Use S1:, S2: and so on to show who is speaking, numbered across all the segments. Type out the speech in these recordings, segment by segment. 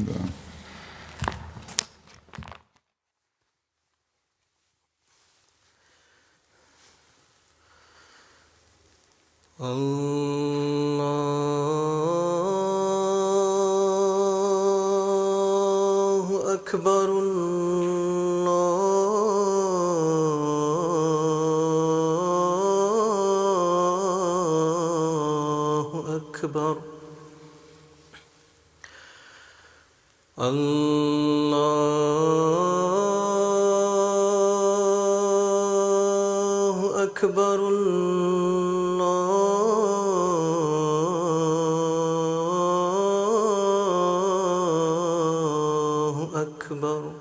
S1: Да.
S2: الله أكبر الله أكبر الله أكبر الله أكبر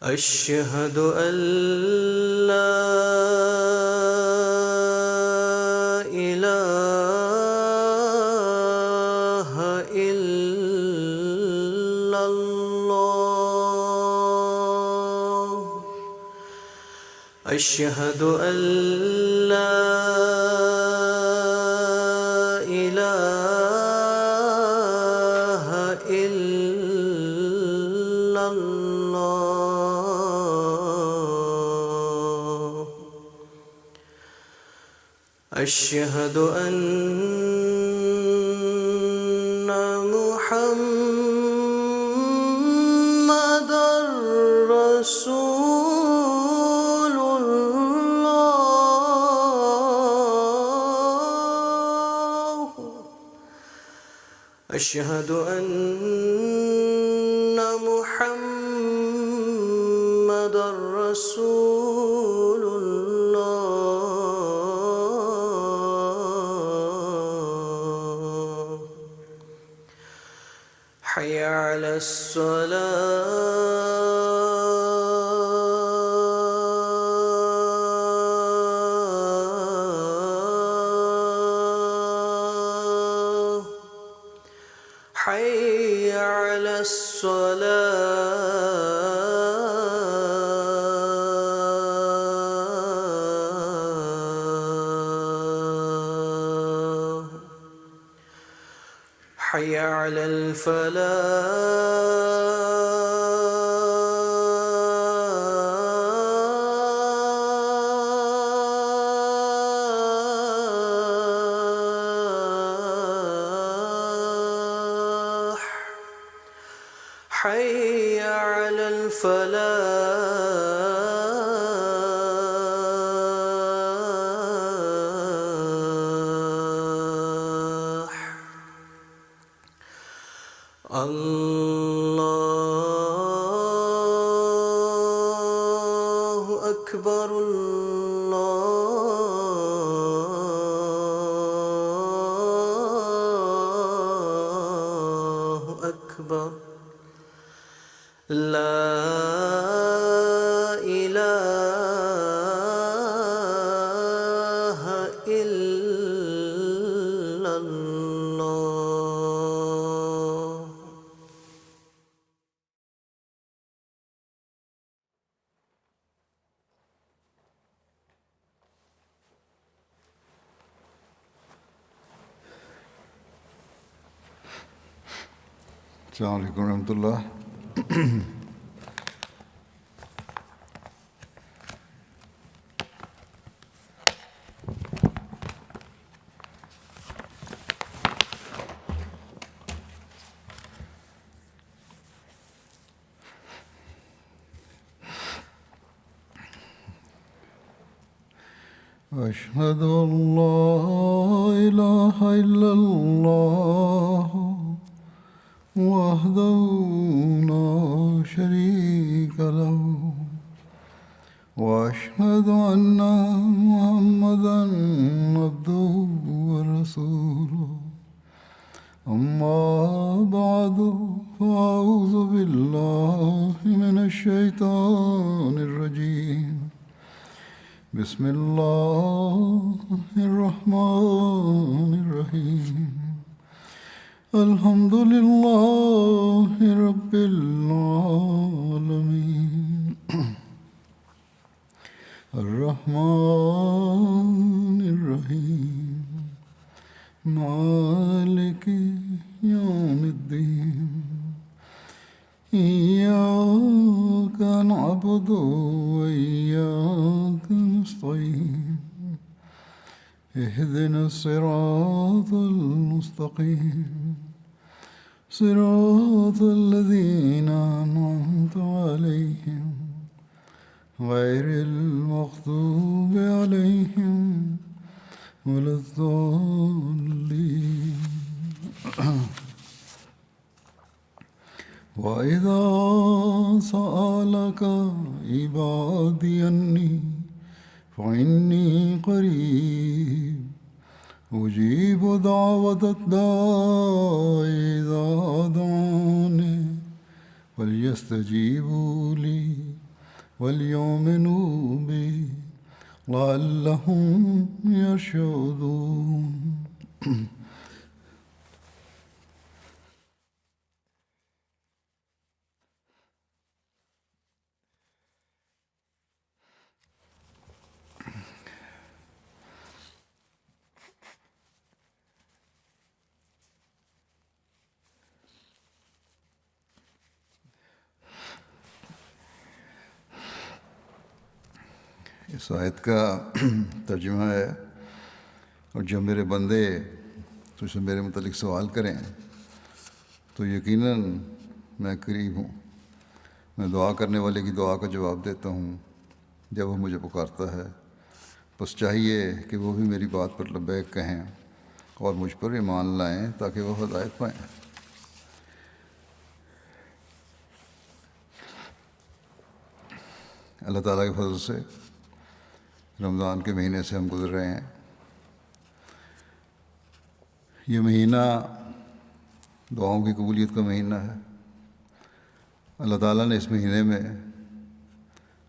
S2: أشهد أن لا إله إلا الله أشهد أن لا إله إلا الله أشهد أن محمدًا رسول الله أشهد أن محمدًا رسول الله حي على الصلاة حي على الصلاة حي على الفلاح حي على الفلاح الله أكبر الله أكبر لا إله إلا الله
S1: السلام علیکم ورحمۃ اللہ. أشهد أن لا إله إلا الله وحده لا شريك له وأشهد أن محمدًا عبده ورسوله أما بعد فأعوذ بالله من الشيطان الرجيم بسم الله الرحمن الرحيم الحمد لله رب العالمين الرحمن الرحيم مالك يوم الدين نعبد وإياك نستعين اهدنا الصراط المستقيم صراط الذين أنعمت عليهم غير المغضوب عليهم ولا الضالين. وإذا سألك عبادي عني فإني قريب أجيب دعوة الداع إذا دعاني فليستجيبوا لي وليؤمنوا بي لعلهم يرشدون. اس آیت کا ترجمہ ہے، اور جب میرے بندے تجھ سے میرے متعلق سوال کریں تو یقیناً میں قریب ہوں، میں دعا کرنے والے کی دعا کا جواب دیتا ہوں جب وہ مجھے پکارتا ہے، بس چاہیے کہ وہ بھی میری بات پر لبیک کہیں اور مجھ پر ایمان لائیں تاکہ وہ ہدایت پائیں۔ اللہ تعالیٰ کے فضل سے رمضان کے مہینے سے ہم گزر رہے ہیں۔ یہ مہینہ دعاؤں کی قبولیت کا مہینہ ہے۔ اللہ تعالیٰ نے اس مہینے میں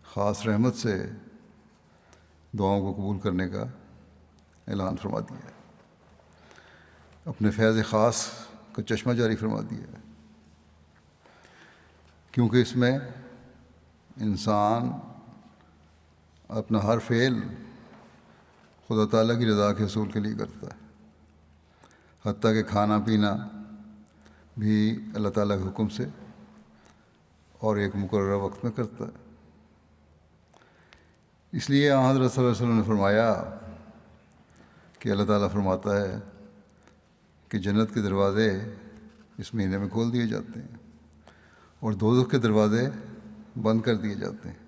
S1: خاص رحمت سے دعاؤں کو قبول کرنے کا اعلان فرما دیا ہے، اپنے فیض خاص کا چشمہ جاری فرما دیا ہے، کیونکہ اس میں انسان اپنا ہر فعل خدا تعالیٰ کی رضا کے حصول کے لیے کرتا ہے، حتیٰ کہ کھانا پینا بھی اللہ تعالیٰ کے حکم سے اور ایک مقررہ وقت میں کرتا ہے۔ اس لیے حضرت صلی اللہ علیہ وسلم نے فرمایا کہ اللہ تعالیٰ فرماتا ہے کہ جنت کے دروازے اس مہینے میں کھول دیے جاتے ہیں اور دوزخ کے دروازے بند کر دیے جاتے ہیں۔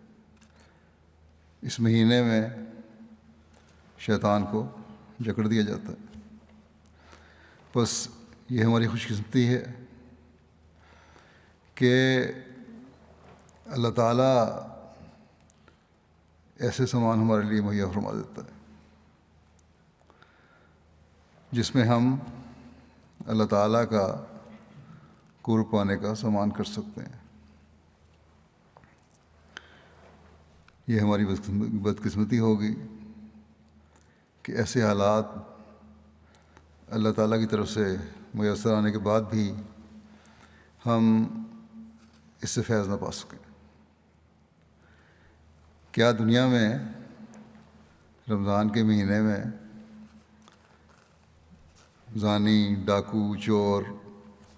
S1: اس مہینے میں شیطان کو جکڑ دیا جاتا ہے۔ بس یہ ہماری خوش قسمتی ہے کہ اللہ تعالیٰ ایسے سامان ہمارے لیے مہیا فرما دیتا ہے جس میں ہم اللہ تعالیٰ کا قرب پانے کا سامان کر سکتے ہیں۔ یہ ہماری بدقسمتی ہوگی کہ ایسے حالات اللہ تعالیٰ کی طرف سے میسر آنے کے بعد بھی ہم اس سے فیض نہ پا سکیں۔ کیا دنیا میں رمضان کے مہینے میں زانی، ڈاکو، چور،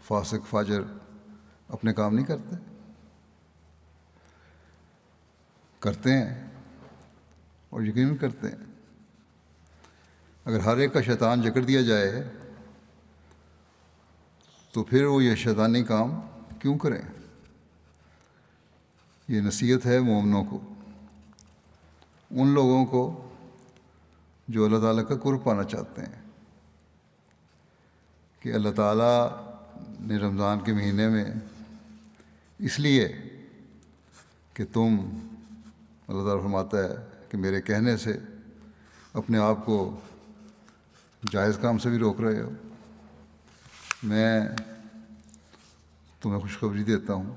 S1: فاسق، فاجر اپنے کام نہیں کرتے؟ کرتے ہیں، اور یقیناً کرتے ہیں۔ اگر ہر ایک کا شیطان جکڑ دیا جائے تو پھر وہ یہ شیطانی کام کیوں کریں؟ یہ نصیحت ہے مومنوں کو، ان لوگوں کو جو اللہ تعالیٰ کا قرب پانا چاہتے ہیں، کہ اللہ تعالیٰ نے رمضان کے مہینے میں اس لیے کہ تم، اللہ تعالیٰ فرماتا ہے کہ میرے کہنے سے اپنے آپ کو جائز کام سے بھی روک رہے ہو، میں تمہیں خوشخبری دیتا ہوں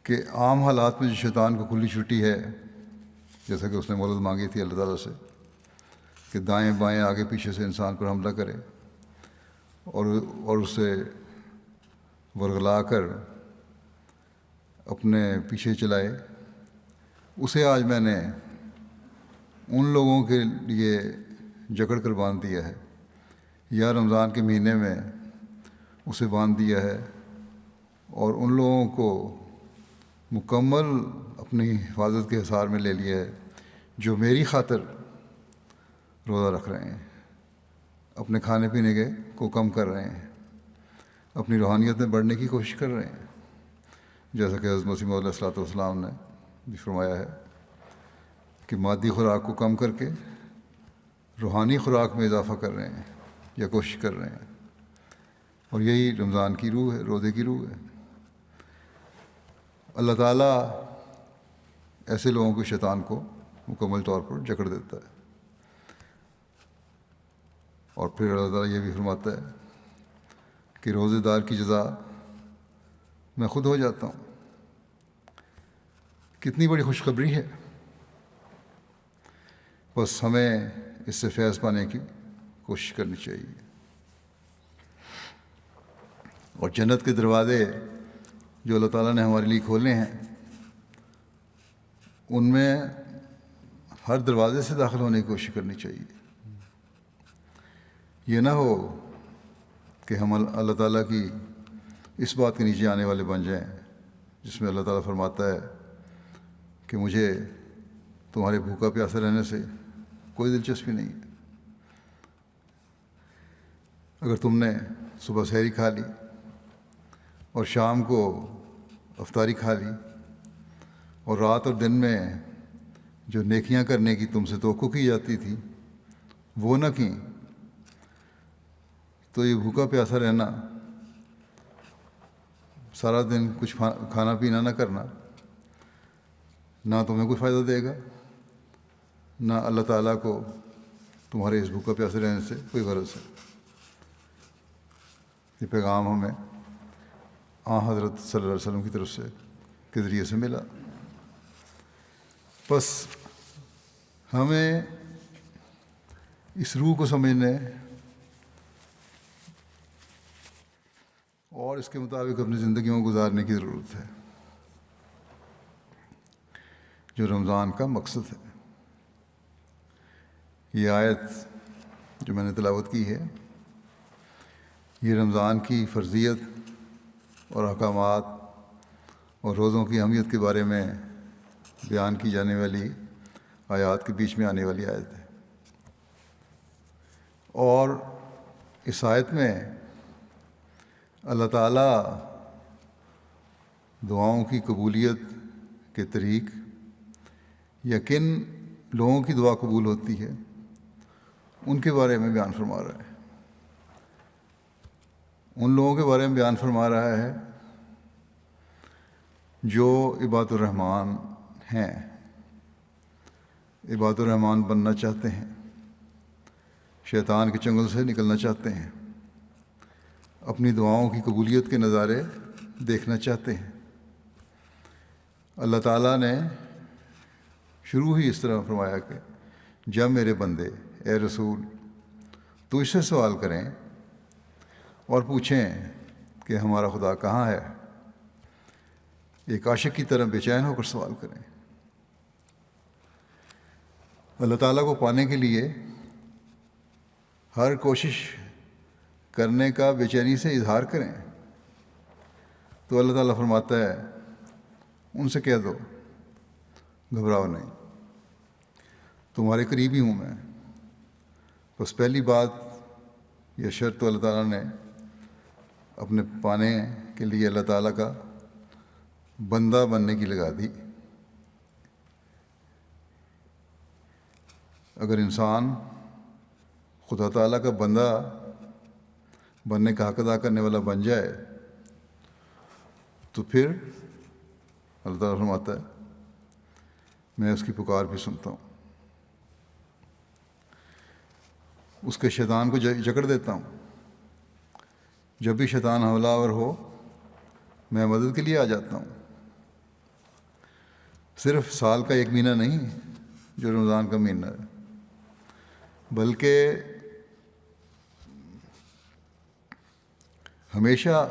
S1: کہ عام حالات میں جو شیطان کو کھلی چھٹی ہے، جیسا کہ اس نے مدد مانگی تھی اللہ تعالیٰ سے کہ دائیں بائیں آگے پیچھے سے انسان پر حملہ کرے اور اسے ورغلا کر اپنے پیچھے چلائے، اسے آج میں نے ان لوگوں کے لیے جکڑ کر باندھ دیا ہے، یا رمضان کے مہینے میں اسے باندھ دیا ہے، اور ان لوگوں کو مکمل اپنی حفاظت کے حصار میں لے لیا ہے، جو میری خاطر روزہ رکھ رہے ہیں، اپنے کھانے پینے کو کم کر رہے ہیں، اپنی روحانیت میں بڑھنے کی کوشش کر رہے ہیں، جیسا کہ حضرت مسیح موعود علیہ الصلوۃ والسلام نے بھی فرمایا ہے کہ مادی خوراک کو کم کر کے روحانی خوراک میں اضافہ کر رہے ہیں یا کوشش کر رہے ہیں، اور یہی رمضان کی روح ہے، روزے کی روح ہے۔ اللہ تعالیٰ ایسے لوگوں کو، شیطان کو مکمل طور پر جکڑ دیتا ہے، اور پھر اللہ تعالیٰ یہ بھی فرماتا ہے کہ روزے دار کی جزا میں خود ہو جاتا ہوں۔ کتنی بڑی خوشخبری ہے! بس ہمیں اس سے فیض پانے کی کوشش کرنی چاہیے، اور جنت کے دروازے جو اللہ تعالیٰ نے ہمارے لیے کھولے ہیں، ان میں ہر دروازے سے داخل ہونے کی کوشش کرنی چاہیے۔ یہ نہ ہو کہ ہم اللہ تعالیٰ کی اس بات کے نیچے آنے والے بن جائیں جس میں اللہ تعالیٰ فرماتا ہے کہ مجھے تمہارے بھوکا پیاسا رہنے سے کوئی دلچسپی نہیں ہے۔ اگر تم نے صبح سحری کھا لی اور شام کو افطاری کھا لی، اور رات اور دن میں جو نیکیاں کرنے کی تم سے توقع کی جاتی تھی وہ نہ کیں، تو یہ بھوکا پیاسا رہنا، سارا دن کچھ کھانا پینا نہ کرنا، نہ تمہیں کوئی فائدہ دے گا، نہ اللہ تعالیٰ کو تمہارے اس بھوکا پیاسے رہنے سے کوئی غرض ہے۔ یہ پیغام ہمیں حضرت صلی اللہ علیہ وسلم کی طرف سے کے ذریعے سے ملا۔ بس ہمیں اس روح کو سمجھنے اور اس کے مطابق اپنی زندگیوں کو گزارنے کی ضرورت ہے، جو رمضان کا مقصد ہے۔ یہ آیت جو میں نے تلاوت کی ہے، یہ رمضان کی فرضیت اور احکامات اور روزوں کی اہمیت کے بارے میں بیان کی جانے والی آیات کے بیچ میں آنے والی آیت ہے، اور اس آیت میں اللہ تعالیٰ دعاؤں کی قبولیت کے طریق یا کن لوگوں کی دعا قبول ہوتی ہے ان کے بارے میں بیان فرما رہا ہے۔ ان لوگوں کے بارے میں بیان فرما رہا ہے جو عباد الرحمن ہیں، عباد الرحمن بننا چاہتے ہیں، شیطان کے چنگل سے نکلنا چاہتے ہیں، اپنی دعاؤں کی قبولیت کے نظارے دیکھنا چاہتے ہیں۔ اللہ تعالیٰ نے شروع ہی اس طرح فرمایا کہ جب میرے بندے اے رسول تو اس سے سوال کریں اور پوچھیں کہ ہمارا خدا کہاں ہے، ایک عاشق کی طرح بے چین ہو کر سوال کریں۔ اللہ تعالیٰ کو پانے کے لیے ہر کوشش کرنے کا بے چینی سے اظہار کریں، تو اللہ تعالیٰ فرماتا ہے ان سے کہہ دو گھبراؤ نہیں، تمہارے قریبی ہوں میں۔ بس پہلی بات یہ شرط تو اللہ تعالیٰ نے اپنے پانے کے لیے اللہ تعالیٰ کا بندہ بننے کی لگا دی۔ اگر انسان خدا تعالیٰ کا بندہ بننے کا حق ادا کرنے والا بن جائے تو پھر اللہ تعالیٰ فرماتا ہے میں اس کی پکار بھی سنتا ہوں، اس کے شیطان کو جکڑ دیتا ہوں۔ جب بھی شیطان حملہ آور ہو میں مدد کے لیے آ جاتا ہوں۔ صرف سال کا ایک مہینہ نہیں جو رمضان کا مہینہ ہے، بلکہ ہمیشہ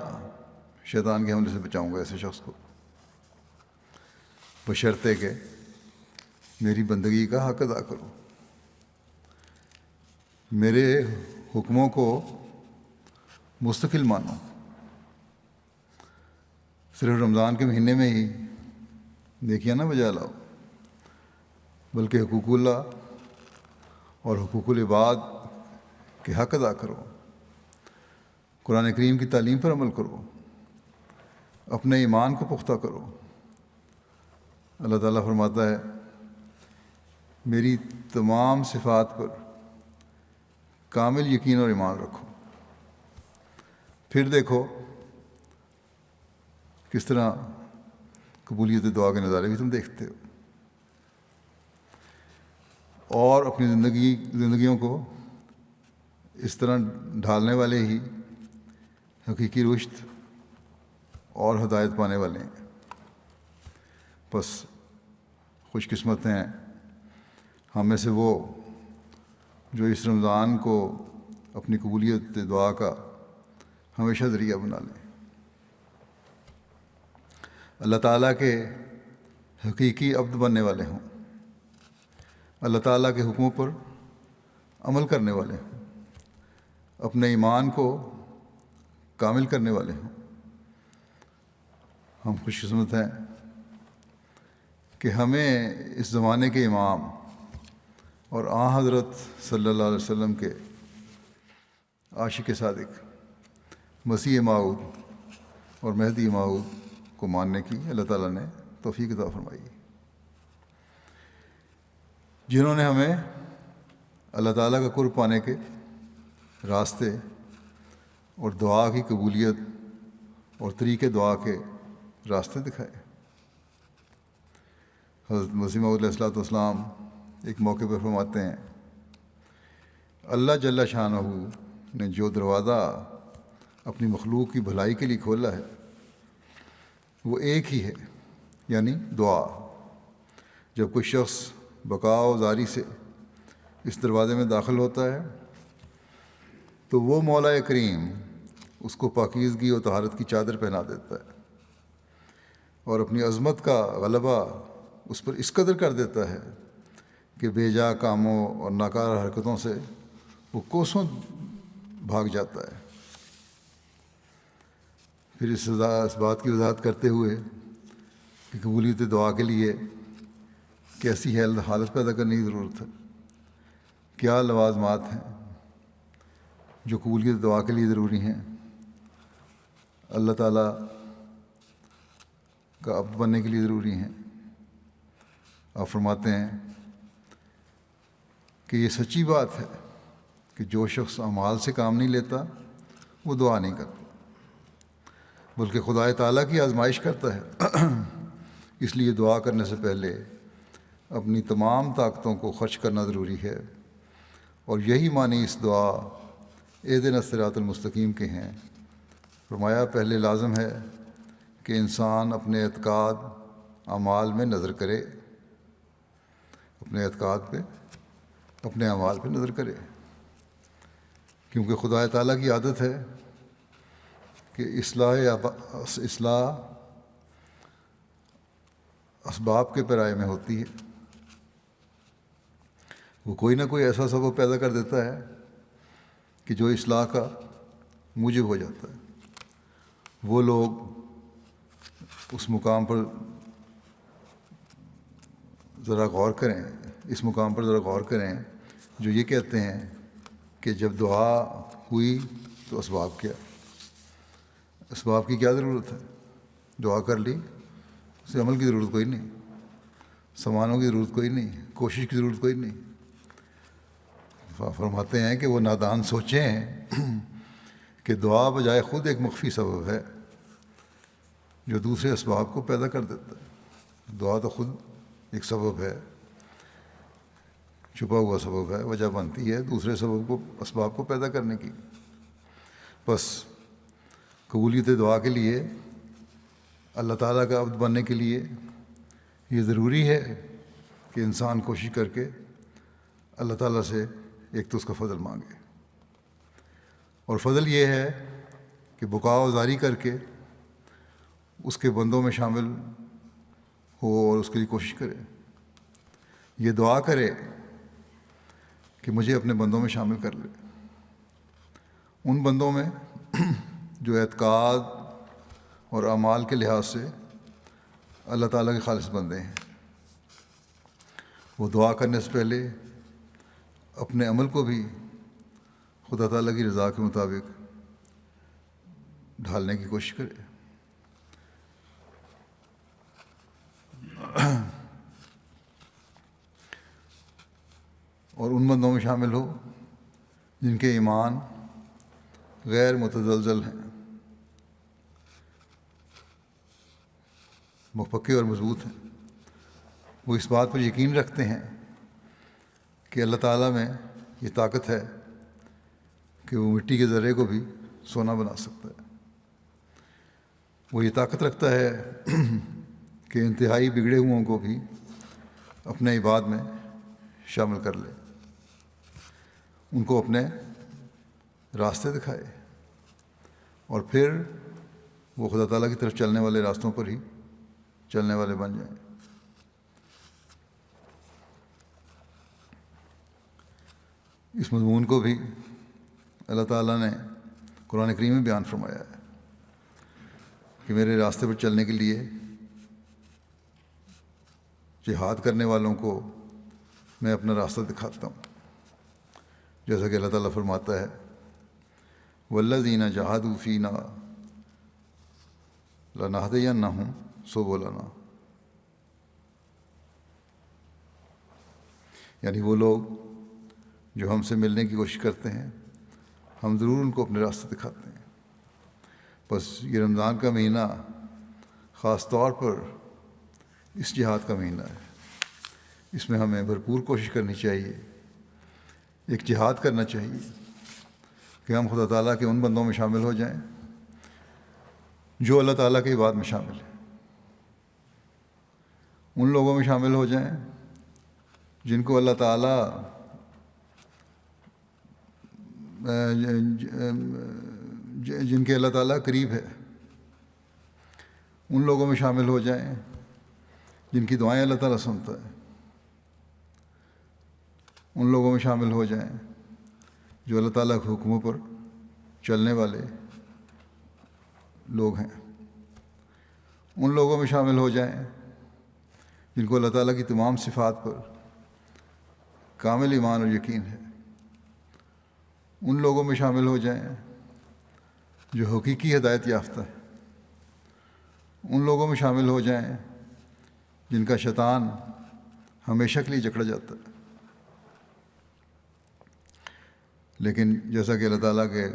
S1: شیطان کے حملے سے بچاؤں گا ایسے شخص کو، بشرطے کہ میری بندگی کا حق ادا کرو، میرے حکموں کو مستقل مانو۔ صرف رمضان کے مہینے میں ہی نیکیاں نہ بجا لاؤ، بلکہ حقوق اللہ اور حقوق العباد کے حق ادا کرو، قرآن کریم کی تعلیم پر عمل کرو، اپنے ایمان کو پختہ کرو۔ اللہ تعالیٰ فرماتا ہے میری تمام صفات پر کامل یقین اور ایمان رکھو، پھر دیکھو کس طرح قبولیت دعا کے نظارے بھی تم دیکھتے ہو، اور اپنی زندگیوں کو اس طرح ڈھالنے والے ہی حقیقی رشد اور ہدایت پانے والے ہیں۔ بس خوش قسمت ہیں ہم میں سے وہ جو اس رمضان کو اپنی قبولیت دعا کا ہمیشہ ذریعہ بنا لیں، اللہ تعالیٰ کے حقیقی عبد بننے والے ہوں، اللہ تعالیٰ کے حکموں پر عمل کرنے والے ہوں، اپنے ایمان کو کامل کرنے والے ہوں۔ ہم خوش قسمت ہیں کہ ہمیں اس زمانے کے امام اور حضرت صلی اللہ علیہ وسلم کے عاشق صادق مسیح موعود اور مہدی موعود کو ماننے کی اللہ تعالیٰ نے توفیق عطا فرمائی، جنہوں نے ہمیں اللہ تعالیٰ کا قرب پانے کے راستے اور دعا کی قبولیت اور طریقے دعا کے راستے دکھائے۔ حضرت مسیح موعود علیہ الصلوۃ والسلام ایک موقع پر فرماتے ہیں اللہ جل شانہ نے جو دروازہ اپنی مخلوق کی بھلائی کے لیے کھولا ہے وہ ایک ہی ہے، یعنی دعا۔ جب کوئی شخص بقا و زاری سے اس دروازے میں داخل ہوتا ہے تو وہ مولا کریم اس کو پاکیزگی اور طہارت کی چادر پہنا دیتا ہے اور اپنی عظمت کا غلبہ اس پر اس قدر کر دیتا ہے کہ بے جا کاموں اور ناکارہ حرکتوں سے وہ کوسوں بھاگ جاتا ہے۔ پھر اس بات کی وضاحت کرتے ہوئے کہ قبولیت دعا کے لیے کیسی حالت پیدا کرنے کی ضرورت ہے، کیا لوازمات ہیں جو قبولیت دعا کے لیے ضروری ہیں، اللہ تعالیٰ کا عبد بننے کے لیے ضروری ہیں۔ آپ فرماتے ہیں کہ یہ سچی بات ہے کہ جو شخص اعمال سے کام نہیں لیتا وہ دعا نہیں کرتا، بلکہ خدا تعالیٰ کی آزمائش کرتا ہے۔ اس لیے دعا کرنے سے پہلے اپنی تمام طاقتوں کو خرچ کرنا ضروری ہے، اور یہی معنی اس دعا اہدنا الصراط المستقیم کے ہیں۔ فرمایا پہلے لازم ہے کہ انسان اپنے اعتقاد اعمال میں نظر کرے، اپنے اعتقاد پہ اپنے اعمال پہ نظر کرے، کیونکہ خدا تعالیٰ کی عادت ہے کہ اصلاح اسباب کے پیرائے میں ہوتی ہے۔ وہ کوئی نہ کوئی ایسا سبب پیدا کر دیتا ہے کہ جو اصلاح کا موجب ہو جاتا ہے۔ وہ لوگ اس مقام پر ذرا غور کریں، اس مقام پر ذرا غور کریں جو یہ کہتے ہیں کہ جب دعا ہوئی تو اسباب کیا؟ اسباب کی کیا ضرورت ہے؟ دعا کر لی، اسے عمل کی ضرورت کوئی نہیں، سامانوں کی ضرورت کوئی نہیں، کوشش کی ضرورت کوئی نہیں۔ فرماتے ہیں کہ وہ نادان سوچیں کہ دعا بجائے خود ایک مخفی سبب ہے جو دوسرے اسباب کو پیدا کر دیتا ہے۔ دعا تو خود ایک سبب ہے، چھپا ہوا سبب ہے، وجہ بنتی ہے دوسرے سبب کو، اسباب کو پیدا کرنے کی۔ بس قبولیت دعا کے لیے، اللہ تعالیٰ کا عبد بننے کے لیے یہ ضروری ہے کہ انسان کوشش کر کے اللہ تعالیٰ سے ایک تو اس کا فضل مانگے، اور فضل یہ ہے کہ بقا و زاری کر کے اس کے بندوں میں شامل ہو اور اس کے لیے کوشش کرے، یہ دعا کرے کہ مجھے اپنے بندوں میں شامل کر لے، ان بندوں میں جو اعتقاد اور اعمال کے لحاظ سے اللہ تعالیٰ کے خالص بندے ہیں۔ وہ دعا کرنے سے پہلے اپنے عمل کو بھی خدا تعالیٰ کی رضا کے مطابق ڈھالنے کی کوشش کرے۔ اور ان بندوں میں شامل ہو جن کے ایمان غیر متزلزل ہیں، وہ پکے اور مضبوط ہیں۔ وہ اس بات پر یقین رکھتے ہیں کہ اللہ تعالیٰ میں یہ طاقت ہے کہ وہ مٹی کے ذرے کو بھی سونا بنا سکتا ہے۔ وہ یہ طاقت رکھتا ہے کہ انتہائی بگڑے ہوئوں کو بھی اپنے عباد میں شامل کر لے، ان کو اپنے راستے دکھائے، اور پھر وہ خدا تعالیٰ کی طرف چلنے والے راستوں پر ہی چلنے والے بن جائیں۔ اس مضمون کو بھی اللہ تعالیٰ نے قرآن کریم میں بیان فرمایا ہے کہ میرے راستے پر چلنے کے لیے جہاد کرنے والوں کو میں اپنا راستہ دکھاتا ہوں، جیسا کہ اللہ تعالیٰ فرماتا ہے والذین جاہدوا فینا لنہدینہم سبلنا، یعنی وہ لوگ جو ہم سے ملنے کی کوشش کرتے ہیں ہم ضرور ان کو اپنے راستے دکھاتے ہیں۔ بس یہ رمضان کا مہینہ خاص طور پر اس جہاد کا مہینہ ہے، اس میں ہمیں بھرپور کوشش کرنی چاہیے، ایک جہاد کرنا چاہیے کہ ہم خدا تعالیٰ کے ان بندوں میں شامل ہو جائیں جو اللہ تعالیٰ کے عباد میں شامل ہیں، ان لوگوں میں شامل ہو جائیں جن کو اللہ تعالیٰ جن کے اللہ تعالیٰ قریب ہے، ان لوگوں میں شامل ہو جائیں جن کی دعائیں اللہ تعالیٰ سنتا ہے، ان لوگوں میں شامل ہو جائیں جو اللہ تعالیٰ کے حکموں پر چلنے والے لوگ ہیں، ان لوگوں میں شامل ہو جائیں جن کو اللہ تعالیٰ کی تمام صفات پر کامل ایمان اور یقین ہے، ان لوگوں میں شامل ہو جائیں جو حقیقی ہدایت یافتہ ہے، ان لوگوں میں شامل ہو جائیں جن کا شیطان ہمیشہ کے لیے جکڑا جاتا ہے۔ لیکن جیسا کہ اللہ تعالیٰ کے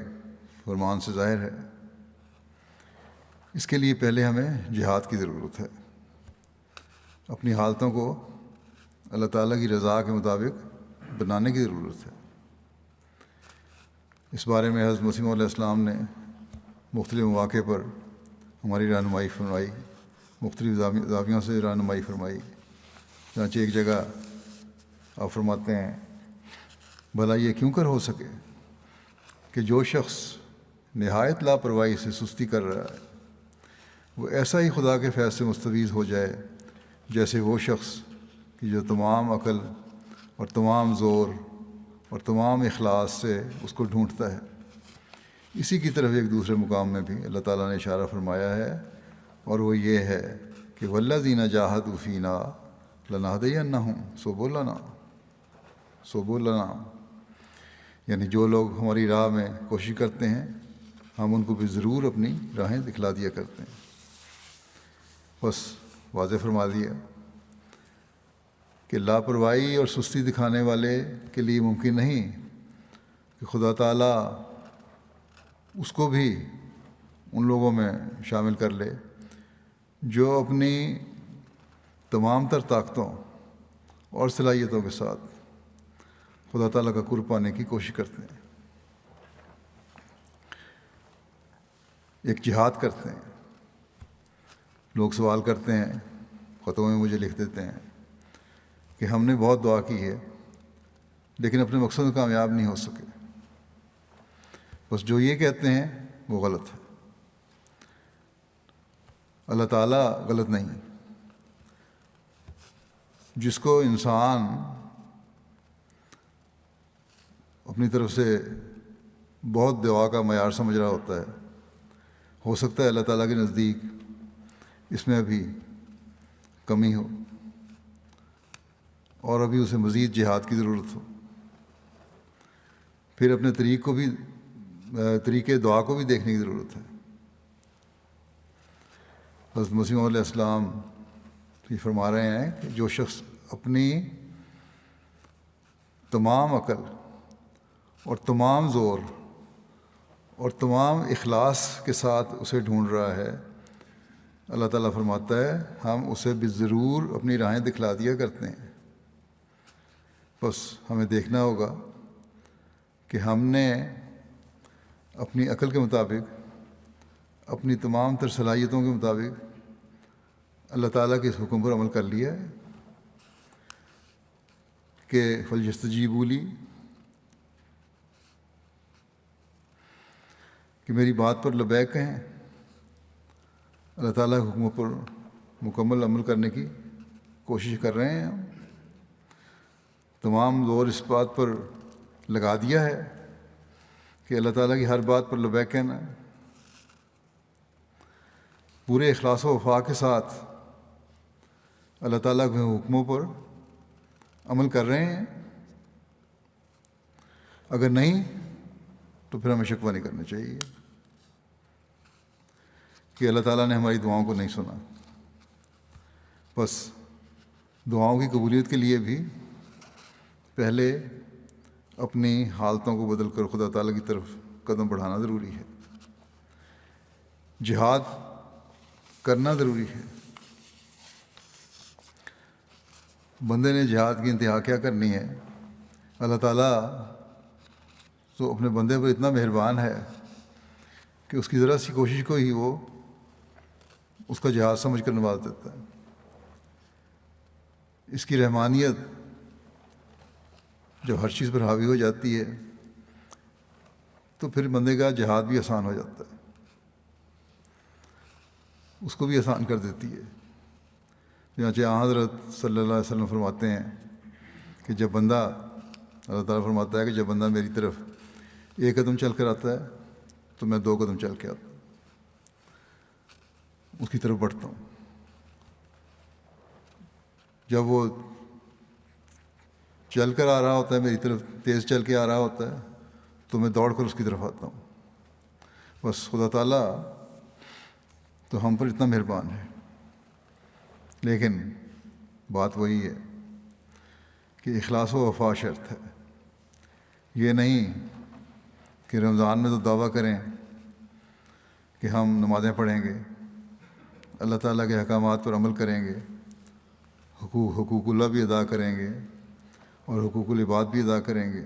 S1: فرمان سے ظاہر ہے، اس کے لیے پہلے ہمیں جہاد کی ضرورت ہے، اپنی حالتوں کو اللہ تعالیٰ کی رضا کے مطابق بنانے کی ضرورت ہے۔ اس بارے میں حضرت مسیح علیہ السلام نے مختلف مواقع پر ہماری رہنمائی فرمائی، مختلف زاویوں سے رہنمائی فرمائی۔ چنانچہ ایک جگہ آپ فرماتے ہیں بھلا یہ کیوں کر ہو سکے کہ جو شخص نہایت لاپرواہی سے سستی کر رہا ہے وہ ایسا ہی خدا کے فیض سے مستفیض ہو جائے جیسے وہ شخص کہ جو تمام عقل اور تمام زور اور تمام اخلاص سے اس کو ڈھونڈتا ہے۔ اسی کی طرف ایک دوسرے مقام میں بھی اللہ تعالیٰ نے اشارہ فرمایا ہے، اور وہ یہ ہے کہ والذین جاہدوا فینا لنہدینہم سبلنا، یعنی جو لوگ ہماری راہ میں کوشش کرتے ہیں ہم ان کو بھی ضرور اپنی راہیں دکھلا دیا کرتے ہیں۔ بس واضح فرما دیا کہ لاپرواہی اور سستی دکھانے والے کے لیے ممکن نہیں کہ خدا تعالیٰ اس کو بھی ان لوگوں میں شامل کر لے جو اپنی تمام تر طاقتوں اور صلاحیتوں کے ساتھ خدا تعالیٰ کا قرب پانے کی کوشش کرتے ہیں، ایک جہاد کرتے ہیں۔ لوگ سوال کرتے ہیں، خطوں میں مجھے لکھ دیتے ہیں کہ ہم نے بہت دعا کی ہے لیکن اپنے مقصد میں کامیاب نہیں ہو سکے۔ بس جو یہ کہتے ہیں وہ غلط ہے، اللہ تعالیٰ غلط نہیں۔ جس کو انسان اپنی طرف سے بہت دعا کا معیار سمجھ رہا ہوتا ہے، ہو سکتا ہے اللہ تعالیٰ کے نزدیک اس میں ابھی کمی ہو اور ابھی اسے مزید جہاد کی ضرورت ہو، پھر اپنے طریقے دعا کو بھی دیکھنے کی ضرورت ہے۔ حضرت مسیح علیہ السلام یہ فرما رہے ہیں کہ جو شخص اپنی تمام عقل اور تمام زور اور تمام اخلاص کے ساتھ اسے ڈھونڈ رہا ہے، اللہ تعالیٰ فرماتا ہے ہم اسے بھی ضرور اپنی راہیں دکھلا دیا کرتے ہیں۔ بس ہمیں دیکھنا ہوگا کہ ہم نے اپنی عقل کے مطابق، اپنی تمام تر صلاحیتوں کے مطابق اللہ تعالیٰ کے اس حکم پر عمل کر لیا ہے کہ فلیستجیبوا لی، کہ میری بات پر لبیک کہیں۔ اللہ تعالیٰ کے حکموں پر مکمل عمل کرنے کی کوشش کر رہے ہیں ہم، تمام زور اس بات پر لگا دیا ہے کہ اللہ تعالیٰ کی ہر بات پر لبیک کہنا ہے، پورے اخلاص و وفا کے ساتھ اللہ تعالیٰ کے حکموں پر عمل کر رہے ہیں۔ اگر نہیں تو پھر ہمیں شکوہ نہیں کرنا چاہیے کہ اللہ تعالیٰ نے ہماری دعاؤں کو نہیں سنا۔ بس دعاؤں کی قبولیت کے لیے بھی پہلے اپنی حالتوں کو بدل کر خدا تعالیٰ کی طرف قدم بڑھانا ضروری ہے، جہاد کرنا ضروری ہے۔ بندے نے جہاد کی انتہا کیا کرنی ہے؟ اللہ تعالیٰ تو اپنے بندے پر اتنا مہربان ہے کہ اس کی ذرا سی کوشش کو ہی وہ اس کا جہاد سمجھ کر نواز دیتا ہے۔ اس کی رحمانیت جب ہر چیز پر حاوی ہو جاتی ہے تو پھر بندے کا جہاد بھی آسان ہو جاتا ہے، اس کو بھی آسان کر دیتی ہے۔ چنانچہ حضرت صلی اللہ علیہ وسلم فرماتے ہیں کہ جب بندہ، اللہ تعالیٰ فرماتا ہے کہ جب بندہ میری طرف ایک قدم چل کر آتا ہے تو میں 2 قدم چل کے آتا ہوں، اس کی طرف بڑھتا ہوں۔ جب وہ چل کر آ رہا ہوتا ہے میری طرف، تیز چل کے آ رہا ہوتا ہے تو میں دوڑ کر اس کی طرف آتا ہوں۔ بس خدا تعالیٰ تو ہم پر اتنا مہربان ہے، لیکن بات وہی ہے کہ اخلاص و وفا شرط ہے۔ یہ نہیں کہ رمضان میں تو دعویٰ کریں کہ ہم نمازیں پڑھیں گے، اللہ تعالیٰ کے احکامات پر عمل کریں گے، حقوق اللہ بھی ادا کریں گے اور حقوق العباد بھی ادا کریں گے،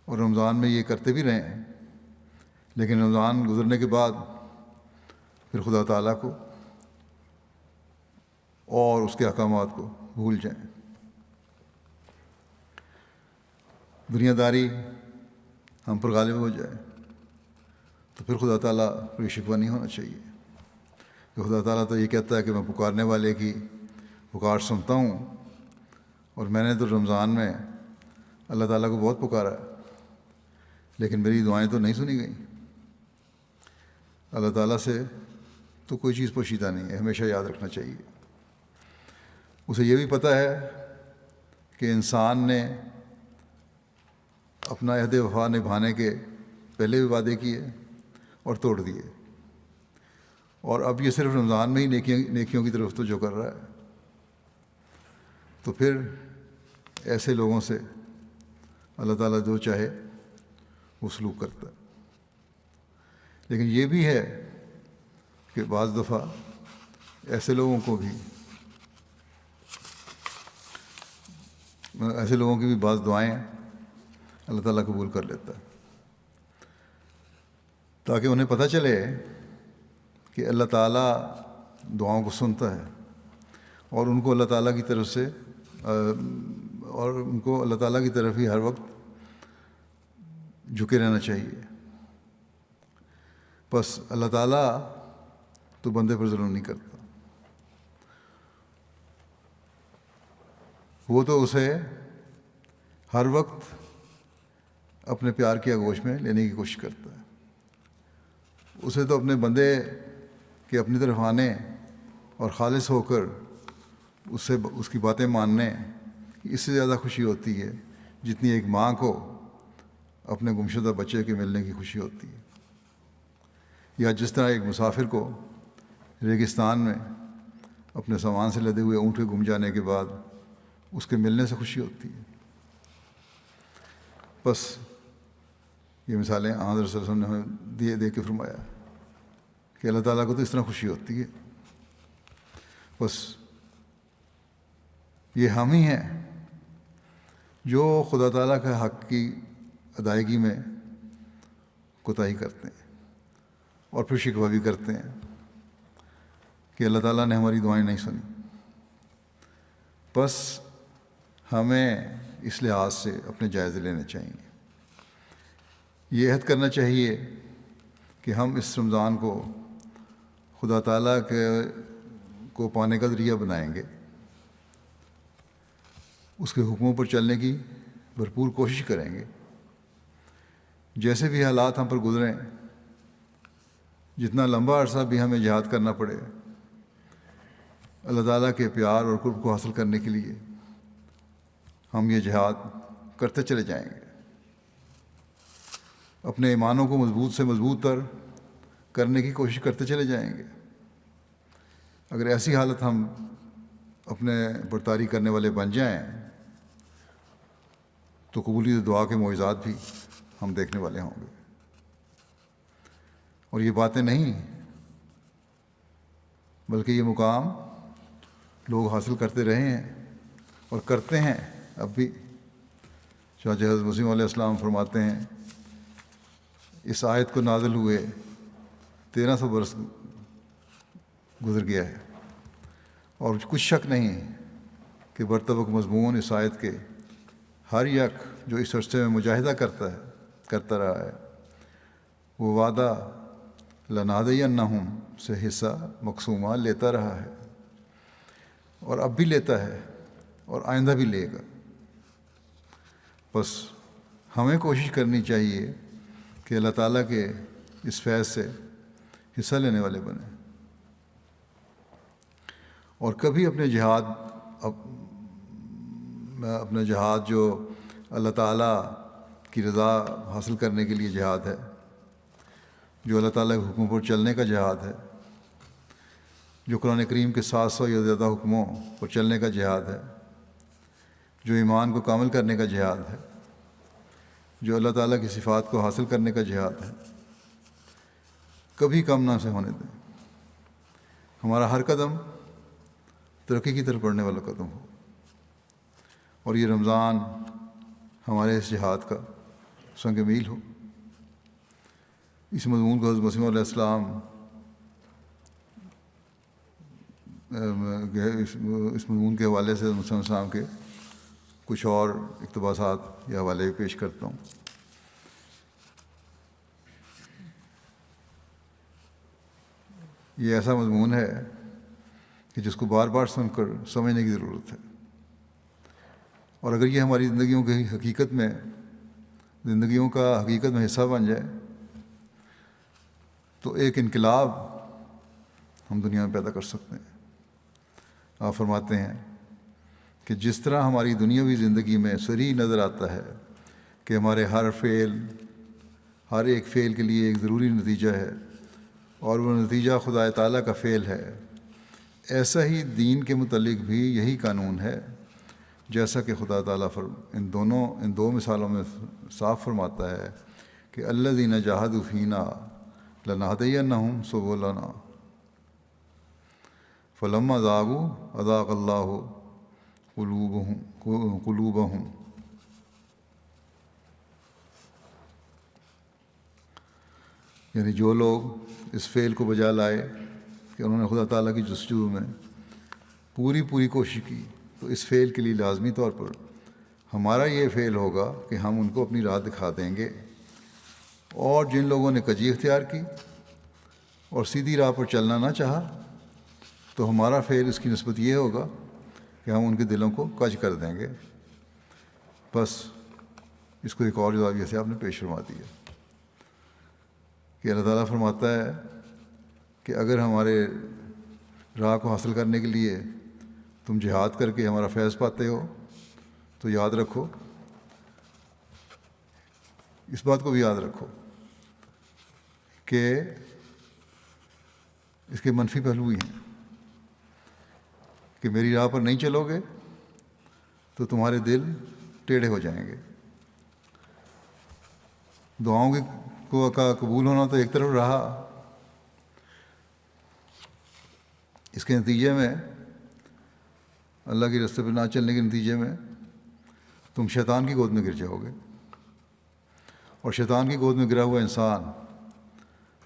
S1: اور رمضان میں یہ کرتے بھی رہیں، لیکن رمضان گزرنے کے بعد پھر خدا تعالیٰ کو اور اس کے احکامات کو بھول جائیں۔ دنیا داری ہم پر غالب ہو جائے تو پھر خدا تعالیٰ پر شکوہ نہیں ہونا چاہیے، کہ خدا تعالیٰ تو یہ کہتا ہے کہ میں پکارنے والے کی پکار سنتا ہوں، اور میں نے تو رمضان میں اللہ تعالیٰ کو بہت پکارا ہے لیکن میری دعائیں تو نہیں سنی گئیں۔ اللہ تعالیٰ سے تو کوئی چیز پوشیدہ نہیں ہے، ہمیشہ یاد رکھنا چاہیے۔ اسے یہ بھی پتہ ہے کہ انسان نے اپنا عہد وفا نبھانے کے پہلے بھی وعدے کیے اور توڑ دیے، اور اب یہ صرف رمضان میں ہی نیکیوں کی طرف توجہ کر رہا ہے، تو پھر ایسے لوگوں سے اللہ تعالیٰ جو چاہے وہ سلوک کرتا ہے۔ لیکن یہ بھی ہے کہ بعض دفعہ ایسے لوگوں کی بھی بعض دعائیں اللہ تعالیٰ قبول کر لیتا ہے، تاکہ انہیں پتہ چلے کہ اللہ تعالیٰ دعاؤں کو سنتا ہے، اور ان کو اللہ تعالیٰ کی طرف سے اور ان کو اللہ تعالیٰ کی طرف ہی ہر وقت جھکے رہنا چاہیے۔ بس اللہ تعالیٰ تو بندے پر ظلم نہیں کرتا، وہ تو اسے ہر وقت اپنے پیار کی آغوش میں لینے کی کوشش کرتا ہے۔ اسے تو اپنے بندے کے اپنی طرف آنے اور خالص ہو کر اس کی باتیں ماننے اس سے زیادہ خوشی ہوتی ہے جتنی ایک ماں کو اپنے گمشدہ بچے کے ملنے کی خوشی ہوتی ہے، یا جس طرح ایک مسافر کو ریگستان میں اپنے سامان سے لدے ہوئے اونٹ کے گم جانے کے بعد اس کے ملنے سے خوشی ہوتی ہے۔ بس یہ مثالیں حضرت صلی اللہ علیہ وسلم نے دے کے فرمایا کہ اللہ تعالیٰ کو تو اس طرح خوشی ہوتی ہے۔ بس یہ ہم ہی ہیں جو خدا تعالیٰ کے حق کی ادائیگی میں کوتاہی کرتے ہیں اور پھر شکوہ بھی کرتے ہیں کہ اللہ تعالیٰ نے ہماری دعائیں نہیں سنی۔ بس ہمیں اس لحاظ سے اپنے جائزے لینے چاہیے، یہ عہد کرنا چاہیے کہ ہم اس رمضان کو خدا تعالیٰ کو پانے کا ذریعہ بنائیں گے، اس کے حکموں پر چلنے کی بھرپور کوشش کریں گے، جیسے بھی حالات ہم پر گزریں، جتنا لمبا عرصہ بھی ہمیں جہاد کرنا پڑے، اللہ تعالیٰ کے پیار اور قرب کو حاصل کرنے کے لیے ہم یہ جہاد کرتے چلے جائیں گے، اپنے ایمانوں کو مضبوط سے مضبوط تر کرنے کی کوشش کرتے چلے جائیں گے۔ اگر ایسی حالت ہم اپنے برتاری کرنے والے بن جائیں تو قبولیت دعا کے معجزات بھی ہم دیکھنے والے ہوں گے۔ اور یہ باتیں نہیں بلکہ یہ مقام لوگ حاصل کرتے رہے ہیں اور کرتے ہیں اب بھی۔ چنانچہ حضرت مسیح علیہ السلام فرماتے ہیں اس آیت کو نازل ہوئے 1300 برس گزر گیا ہے، اور کچھ شک نہیں کہ برطبق مضمون اس آیت کے ہر یک جو اس عرصے میں مجاہدہ کرتا رہا ہے وہ وعدہ لنہدینہم سے حصہ مقسومہ لیتا رہا ہے، اور اب بھی لیتا ہے اور آئندہ بھی لے گا۔ بس ہمیں کوشش کرنی چاہیے کہ اللہ تعالیٰ کے اس فیض سے حصہ لینے والے بنیں، اور کبھی اپنا جہاد جو اللہ تعالیٰ کی رضا حاصل کرنے کے لیے جہاد ہے، جو اللہ تعالیٰ کے حکموں پر چلنے کا جہاد ہے، جو قرآن کریم کے 700 یا زیادہ حکموں پر چلنے کا جہاد ہے، جو ایمان کو کامل کرنے کا جہاد ہے، جو اللہ تعالیٰ کی صفات کو حاصل کرنے کا جہاد ہے، کبھی کم نہ سے ہونے دیں۔ ہمارا ہر قدم ترقی کی طرف بڑھنے والا قدم ہو، اور یہ رمضان ہمارے اس جہاد کا سنگ میل ہو۔ اس مضمون کو حضرت مسیح علیہ السلام اس مضمون کے حوالے سے مسلم السلام کے کچھ اور اقتباسات یا حوالے بھی پیش کرتا ہوں۔ یہ ایسا مضمون ہے کہ جس کو بار بار سن کر سمجھنے کی ضرورت ہے، اور اگر یہ ہماری زندگیوں کا حقیقت میں حصہ بن جائے تو ایک انقلاب ہم دنیا میں پیدا کر سکتے ہیں۔ آپ فرماتے ہیں کہ جس طرح ہماری دنیاوی زندگی میں صریح نظر آتا ہے کہ ہمارے ہر ایک فعل کے لیے ایک ضروری نتیجہ ہے، اور وہ نتیجہ خدا تعالیٰ کا فعل ہے، ایسا ہی دین کے متعلق بھی یہی قانون ہے، جیسا کہ خدا تعالیٰ ان دو مثالوں میں صاف فرماتا ہے کہ الذین جاہدوا فینا لنہدینہم سبلنا فلما زاغوا ازاغ اللہ قلوبہم۔ یعنی جو لوگ اس فعل کو بجا لائے کہ انہوں نے خدا تعالیٰ کی جستجو میں پوری کوشش کی، تو اس فعل کے لیے لازمی طور پر ہمارا یہ فعل ہوگا کہ ہم ان کو اپنی راہ دکھا دیں گے، اور جن لوگوں نے کجی اختیار کی اور سیدھی راہ پر چلنا نہ چاہا تو ہمارا فعل اس کی نسبت یہ ہوگا کہ ہم ان کے دلوں کو کج کر دیں گے۔ بس اس کو ایک اور زاویہ سے آپ نے پیش فرما دیا کہ اللہ تعالیٰ فرماتا ہے کہ اگر ہمارے راہ کو حاصل کرنے کے لیے تم جہاد کر کے ہمارا فیض پاتے ہو تو یاد رکھو، اس بات کو بھی یاد رکھو کہ اس کے منفی پہلو ہی ہیں کہ میری راہ پر نہیں چلو گے تو تمہارے دل ٹیڑھے ہو جائیں گے۔ دعاؤں کا قبول ہونا تو ایک طرف رہا، اس کے نتیجے میں اللہ کے راستے پہ نہ چلنے کے نتیجے میں تم شیطان کی گود میں گر جاؤ گے، اور شیطان کی گود میں گرا ہوا انسان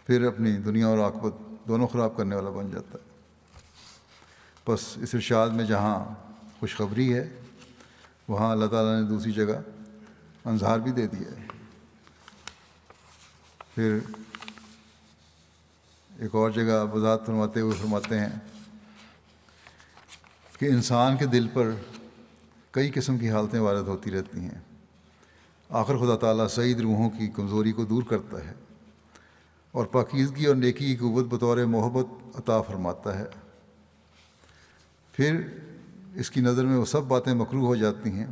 S1: پھر اپنی دنیا اور آخرت دونوں خراب کرنے والا بن جاتا ہے۔ بس اس ارشاد میں جہاں خوشخبری ہے وہاں اللہ تعالیٰ نے دوسری جگہ انذار بھی دے دیا ہے۔ پھر ایک اور جگہ وضاحت فرماتے ہوئے فرماتے ہیں کہ انسان کے دل پر کئی قسم کی حالتیں وارد ہوتی رہتی ہیں، آخر خدا تعالیٰ سعید روحوں کی کمزوری کو دور کرتا ہے اور پاکیزگی اور نیکی کی قوت بطور محبت عطا فرماتا ہے۔ پھر اس کی نظر میں وہ سب باتیں مکروہ ہو جاتی ہیں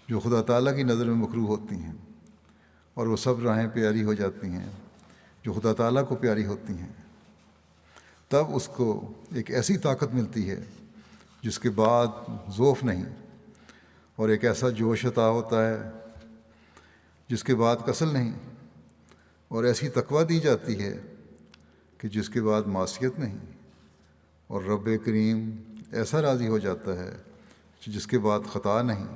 S1: جو خدا تعالیٰ کی نظر میں مکروہ ہوتی ہیں، اور وہ سب راہیں پیاری ہو جاتی ہیں جو خدا تعالیٰ کو پیاری ہوتی ہیں۔ تب اس کو ایک ایسی طاقت ملتی ہے جس کے بعد ضعف نہیں، اور ایک ایسا جوش عطا ہوتا ہے جس کے بعد کسل نہیں، اور ایسی تقویٰ دی جاتی ہے کہ جس کے بعد معصیت نہیں، اور رب کریم ایسا راضی ہو جاتا ہے کہ جس کے بعد خطا نہیں،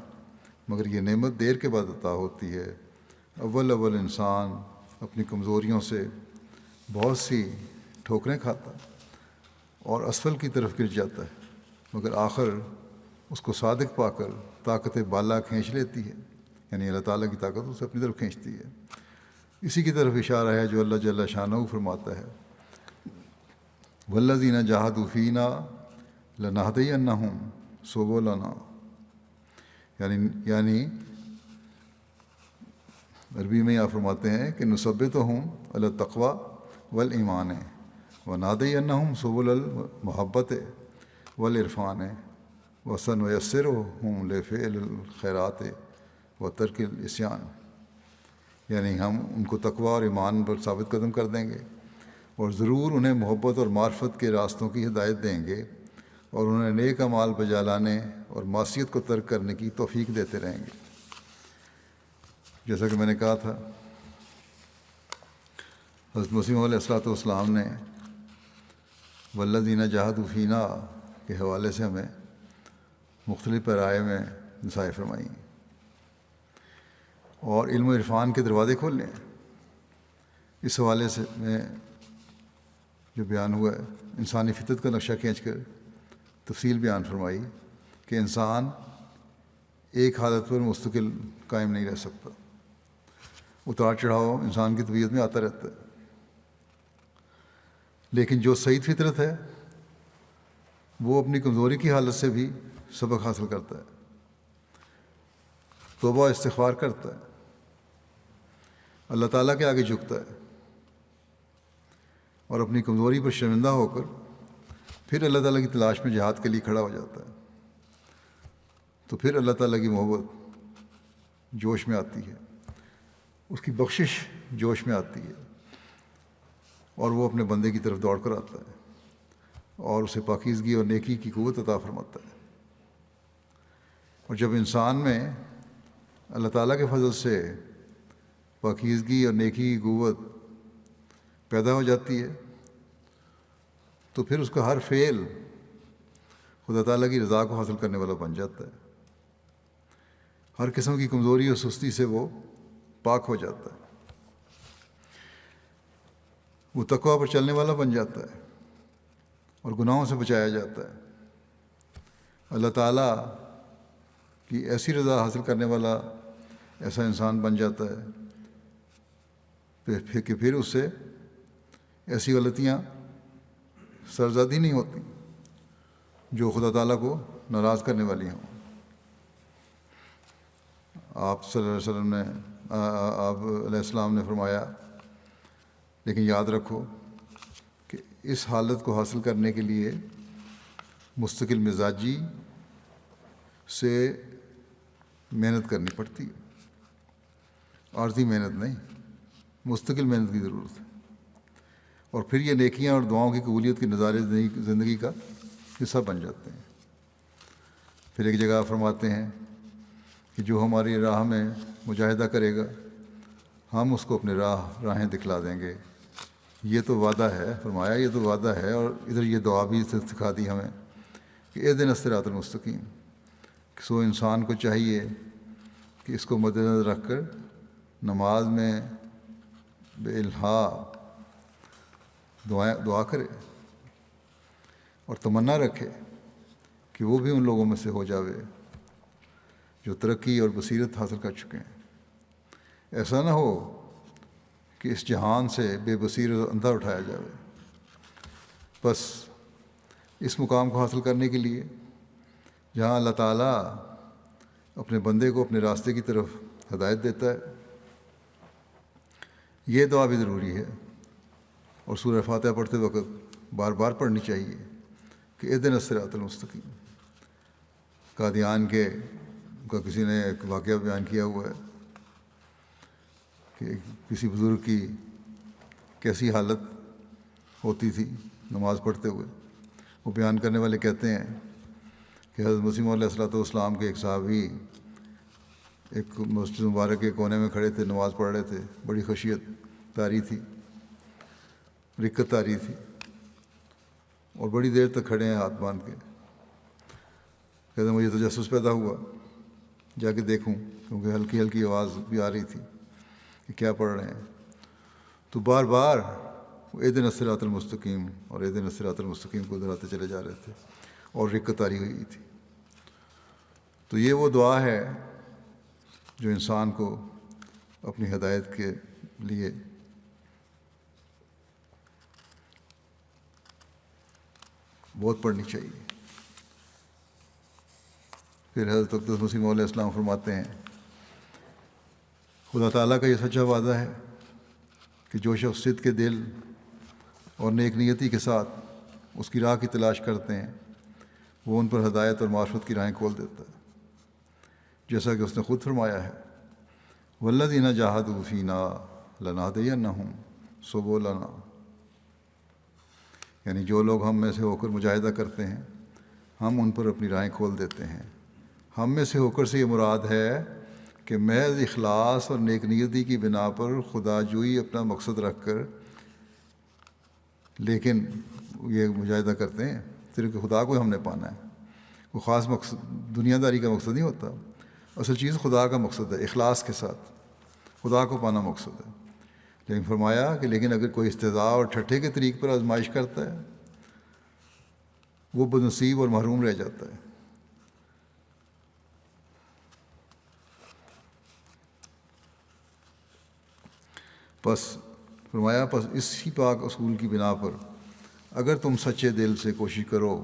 S1: مگر یہ نعمت دیر کے بعد عطا ہوتی ہے۔ اول انسان اپنی کمزوریوں سے بہت سی ٹھوکریں کھاتا اور اسفل کی طرف گر جاتا ہے، مگر آخر اس کو صادق پا کر طاقت بالا کھینچ لیتی ہے، یعنی اللہ تعالیٰ کی طاقت اسے اپنی طرف کھینچتی ہے۔ اسی کی طرف اشارہ ہے جو اللہ جل شانہ فرماتا ہے، والذین جاہدوا فینا لنہدینہم سبلنا، یعنی عربی میں آپ فرماتے ہیں کہ نثبتہم علی التقوی والایمان ونہدینہم سبل المحبت والعرفان وسنیسرہم لفعل الخیرات وترک العصیان، یعنی ہم ان کو تقوی اور ایمان پر ثابت قدم کر دیں گے، اور ضرور انہیں محبت اور معرفت کے راستوں کی ہدایت دیں گے، اور انہیں نیک اعمال بجا لانے اور معصیت کو ترک کرنے کی توفیق دیتے رہیں گے۔ جیسا کہ میں نے کہا تھا، حضرت مسیح علیہ الصلوۃ والسلام نے والذین جاہدوا فینا کے حوالے سے ہمیں مختلف پیرائے میں نصائح فرمائیں اور علم و عرفان کے دروازے کھول لیں۔ اس حوالے سے میں جو بیان ہوا ہے، انسانی فطرت کا نقشہ کھینچ کر تفصیل بیان فرمائی کہ انسان ایک حالت پر مستقل قائم نہیں رہ سکتا، اتار چڑھاؤ انسان کی طبیعت میں آتا رہتا ہے، لیکن جو سعید فطرت ہے وہ اپنی کمزوری کی حالت سے بھی سبق حاصل کرتا ہے، توبہ استغفار کرتا ہے، اللہ تعالیٰ کے آگے جھکتا ہے، اور اپنی کمزوری پر شرمندہ ہو کر پھر اللہ تعالیٰ کی تلاش میں جہاد کے لیے کھڑا ہو جاتا ہے، تو پھر اللہ تعالیٰ کی محبت جوش میں آتی ہے، اس کی بخشش جوش میں آتی ہے، اور وہ اپنے بندے کی طرف دوڑ کر آتا ہے اور اسے پاکیزگی اور نیکی کی قوت عطا فرماتا ہے۔ اور جب انسان میں اللہ تعالیٰ کے فضل سے پاکیزگی اور نیکی کی قوت پیدا ہو جاتی ہے تو پھر اس کا ہر فعل خدا تعالیٰ کی رضا کو حاصل کرنے والا بن جاتا ہے، ہر قسم کی کمزوری اور سستی سے وہ پاک ہو جاتا ہے، وہ تقویٰ پر چلنے والا بن جاتا ہے اور گناہوں سے بچایا جاتا ہے، اللہ تعالیٰ کی ایسی رضا حاصل کرنے والا ایسا انسان بن جاتا ہے کہ پھر اس سے ایسی غلطیاں سرزد ہی نہیں ہوتی جو خدا تعالیٰ کو ناراض کرنے والی ہوں۔ آپ صلی اللہ علیہ وسلم نے آپ علیہ السلام نے فرمایا، لیکن یاد رکھو کہ اس حالت کو حاصل کرنے کے لیے مستقل مزاجی سے محنت کرنی پڑتی ہے، عارضی محنت نہیں، مستقل محنت کی ضرورت ہے، اور پھر یہ نیکیاں اور دعاؤں کی قبولیت کے نظارے زندگی کا حصہ بن جاتے ہیں۔ پھر ایک جگہ فرماتے ہیں کہ جو ہماری راہ میں مجاہدہ کرے گا ہم اس کو اپنے راہیں دکھلا دیں گے۔ یہ تو وعدہ ہے، فرمایا یہ تو وعدہ ہے، اور ادھر یہ دعا بھی سکھا دی ہمیں کہ اہدنا الصراط المستقیم۔ سو انسان کو چاہیے کہ اس کو مد نظر رکھ کر نماز میں بے الہا دعا کرے اور تمنا رکھے کہ وہ بھی ان لوگوں میں سے ہو جاوے جو ترقی اور بصیرت حاصل کر چکے ہیں۔ ایسا نہ ہو کہ اس جہان سے بے بصیرت اندھا اٹھایا جائے۔ بس اس مقام کو حاصل کرنے کے لیے جہاں اللہ تعالیٰ اپنے بندے کو اپنے راستے کی طرف ہدایت دیتا ہے، یہ دعا بھی ضروری ہے، اور سورہ فاتحہ پڑھتے وقت بار بار پڑھنی چاہیے کہ اہدنا الصراط المستقیم۔ قادیان کا کسی نے ایک واقعہ بیان کیا ہوا ہے کہ کسی بزرگ کی کیسی حالت ہوتی تھی نماز پڑھتے ہوئے۔ وہ بیان کرنے والے کہتے ہیں کہ حضرت مسیح علیہ الصلوۃ والسلام کے ایک صحابی ایک مسجد مبارک کے کونے میں کھڑے تھے، نماز پڑھ رہے تھے، بڑی خشیت طاری تھی، رکت طاری تھی، اور بڑی دیر تک کھڑے ہیں ہاتھ باندھ کے۔ کہتے ہیں مجھے تجسس پیدا ہوا جا کے دیکھوں، کیونکہ ہلکی ہلکی آواز بھی آ رہی تھی کہ کیا پڑھ رہے ہیں، تو بار بار اہدنا الصراط المستقیم اور اہدنا الصراط المستقیم کو دہراتے چلے جا رہے تھے، اور رکت طاری ہوئی تھی۔ تو یہ وہ دعا ہے جو انسان کو اپنی ہدایت کے لیے بہت پڑھنی چاہیے۔ پھر حضرت اقدس مسیح علیہ السلام فرماتے ہیں خدا تعالیٰ کا یہ سچا وعدہ ہے کہ جو شخص صدق کے دل اور نیک نیتی کے ساتھ اس کی راہ کی تلاش کرتے ہیں وہ ان پر ہدایت اور معرفت کی راہیں کھول دیتا ہے، جیسا کہ اس نے خود فرمایا ہے والذین جاہدوا فینا لنہدینہم سبلنا، یعنی جو لوگ ہم میں سے ہو کر مجاہدہ کرتے ہیں ہم ان پر اپنی راہیں کھول دیتے ہیں۔ ہم میں سے ہو کر سے یہ مراد ہے کہ محض اخلاص اور نیک نیتی کی بنا پر خدا جوئی اپنا مقصد رکھ کر لیکن یہ مجاہدہ کرتے ہیں صرف کہ خدا کو ہم نے پانا ہے، وہ خاص مقصد دنیا داری کا مقصد نہیں ہوتا، اصل چیز خدا کا مقصد ہے، اخلاص کے ساتھ خدا کو پانا مقصد ہے۔ لیکن فرمایا کہ لیکن اگر کوئی استہزاء اور ٹھٹھے کے طریق پر آزمائش کرتا ہے وہ بدنصیب اور محروم رہ جاتا ہے۔ پس فرمایا پس اسی پاک اصول کی بنا پر اگر تم سچے دل سے کوشش کرو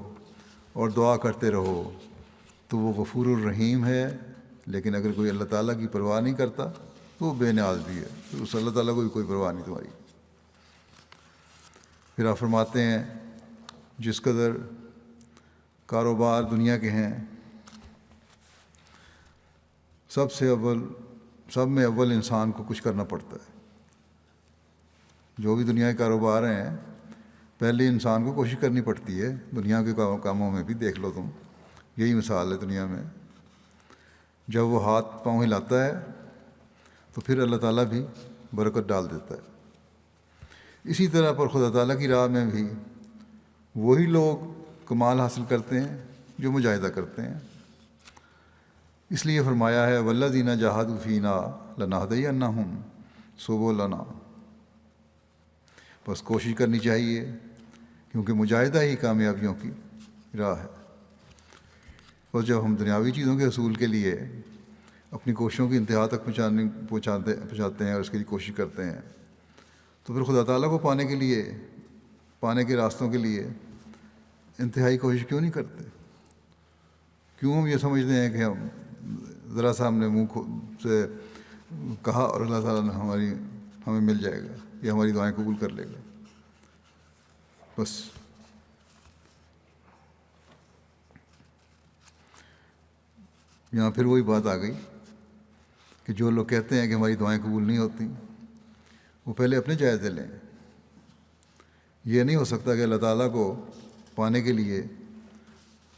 S1: اور دعا کرتے رہو تو وہ غفور الرحیم ہے، لیکن اگر کوئی اللہ تعالیٰ کی پرواہ نہیں کرتا تو وہ بے نیاز بھی ہے، تو اس اللہ تعالیٰ کو بھی کوئی پرواہ نہیں تمہاری۔ پھر آپ فرماتے ہیں جس قدر کاروبار دنیا کے ہیں سب میں اول انسان کو کچھ کرنا پڑتا ہے۔ جو بھی دنیا کے کاروبار ہیں پہلے انسان کو کوشش کرنی پڑتی ہے، دنیا کے کاموں میں بھی دیکھ لو تم، یہی مثال ہے دنیا میں۔ جب وہ ہاتھ پاؤں ہلاتا ہے تو پھر اللہ تعالیٰ بھی برکت ڈال دیتا ہے۔ اسی طرح پر خدا تعالیٰ کی راہ میں بھی وہی لوگ کمال حاصل کرتے ہیں جو مجاہدہ کرتے ہیں۔ اس لیے فرمایا ہے والذین جاہدوا فینا لنہدینہم سبلنا، بس کوشش کرنی چاہیے کیونکہ مجاہدہ ہی کامیابیوں کی راہ ہے۔ اور جب ہم دنیاوی چیزوں کے حصول کے لیے اپنی کوششوں کی انتہا تک پہنچاتے ہیں اور اس کے لیے کوشش کرتے ہیں تو پھر خدا تعالیٰ کو پانے کے راستوں کے لیے انتہائی کوشش کیوں نہیں کرتے؟ کیوں ہم یہ سمجھتے ہیں کہ ہم ذرا سا ہم نے منہ سے کہا اور اللہ تعالیٰ نے ہمیں مل جائے گا یا ہماری دعائیں قبول کر لے گا؟ بس یہاں پھر وہی بات آ گئی کہ جو لوگ کہتے ہیں کہ ہماری دعائیں قبول نہیں ہوتی، وہ پہلے اپنے جائزے لیں۔ یہ نہیں ہو سکتا کہ اللہ تعالیٰ کو پانے کے لیے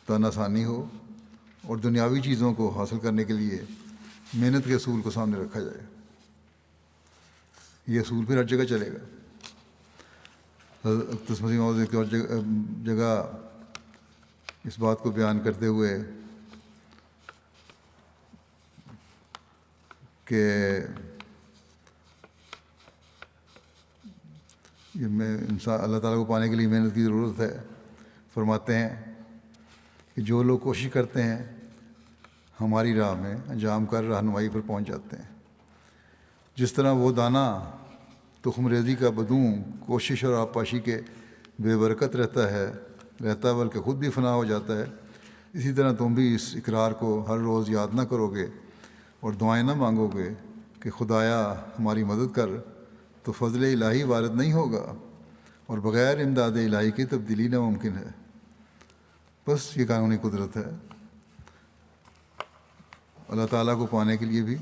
S1: تن آسانی ہو اور دنیاوی چیزوں کو حاصل کرنے کے لیے محنت کے اصول کو سامنے رکھا جائے۔ یہ اصول پھر ہر جگہ چلے گا۔ حضرت مسیح موعود ایک اور جگہ اس بات کو بیان کرتے ہوئے کہ انسان اللہ تعالیٰ کو پانے کے لیے محنت کی ضرورت ہے، فرماتے ہیں کہ جو لوگ کوشش کرتے ہیں ہماری راہ میں انجام کر رہنمائی پر پہنچ جاتے ہیں۔ جس طرح وہ دانہ تخم ریزی کا بدوں کوشش اور آبپاشی کے بے برکت رہتا بلکہ خود بھی فنا ہو جاتا ہے، اسی طرح تم بھی اس اقرار کو ہر روز یاد نہ کرو گے اور دعائیں نہ مانگو گے کہ خدایا ہماری مدد کر، تو فضل الہی وارد نہیں ہوگا اور بغیر امداد الہی کی تبدیلی ناممکن ہے۔ بس یہ قانونی قدرت ہے۔ اللہ تعالیٰ کو پانے کے لیے بھی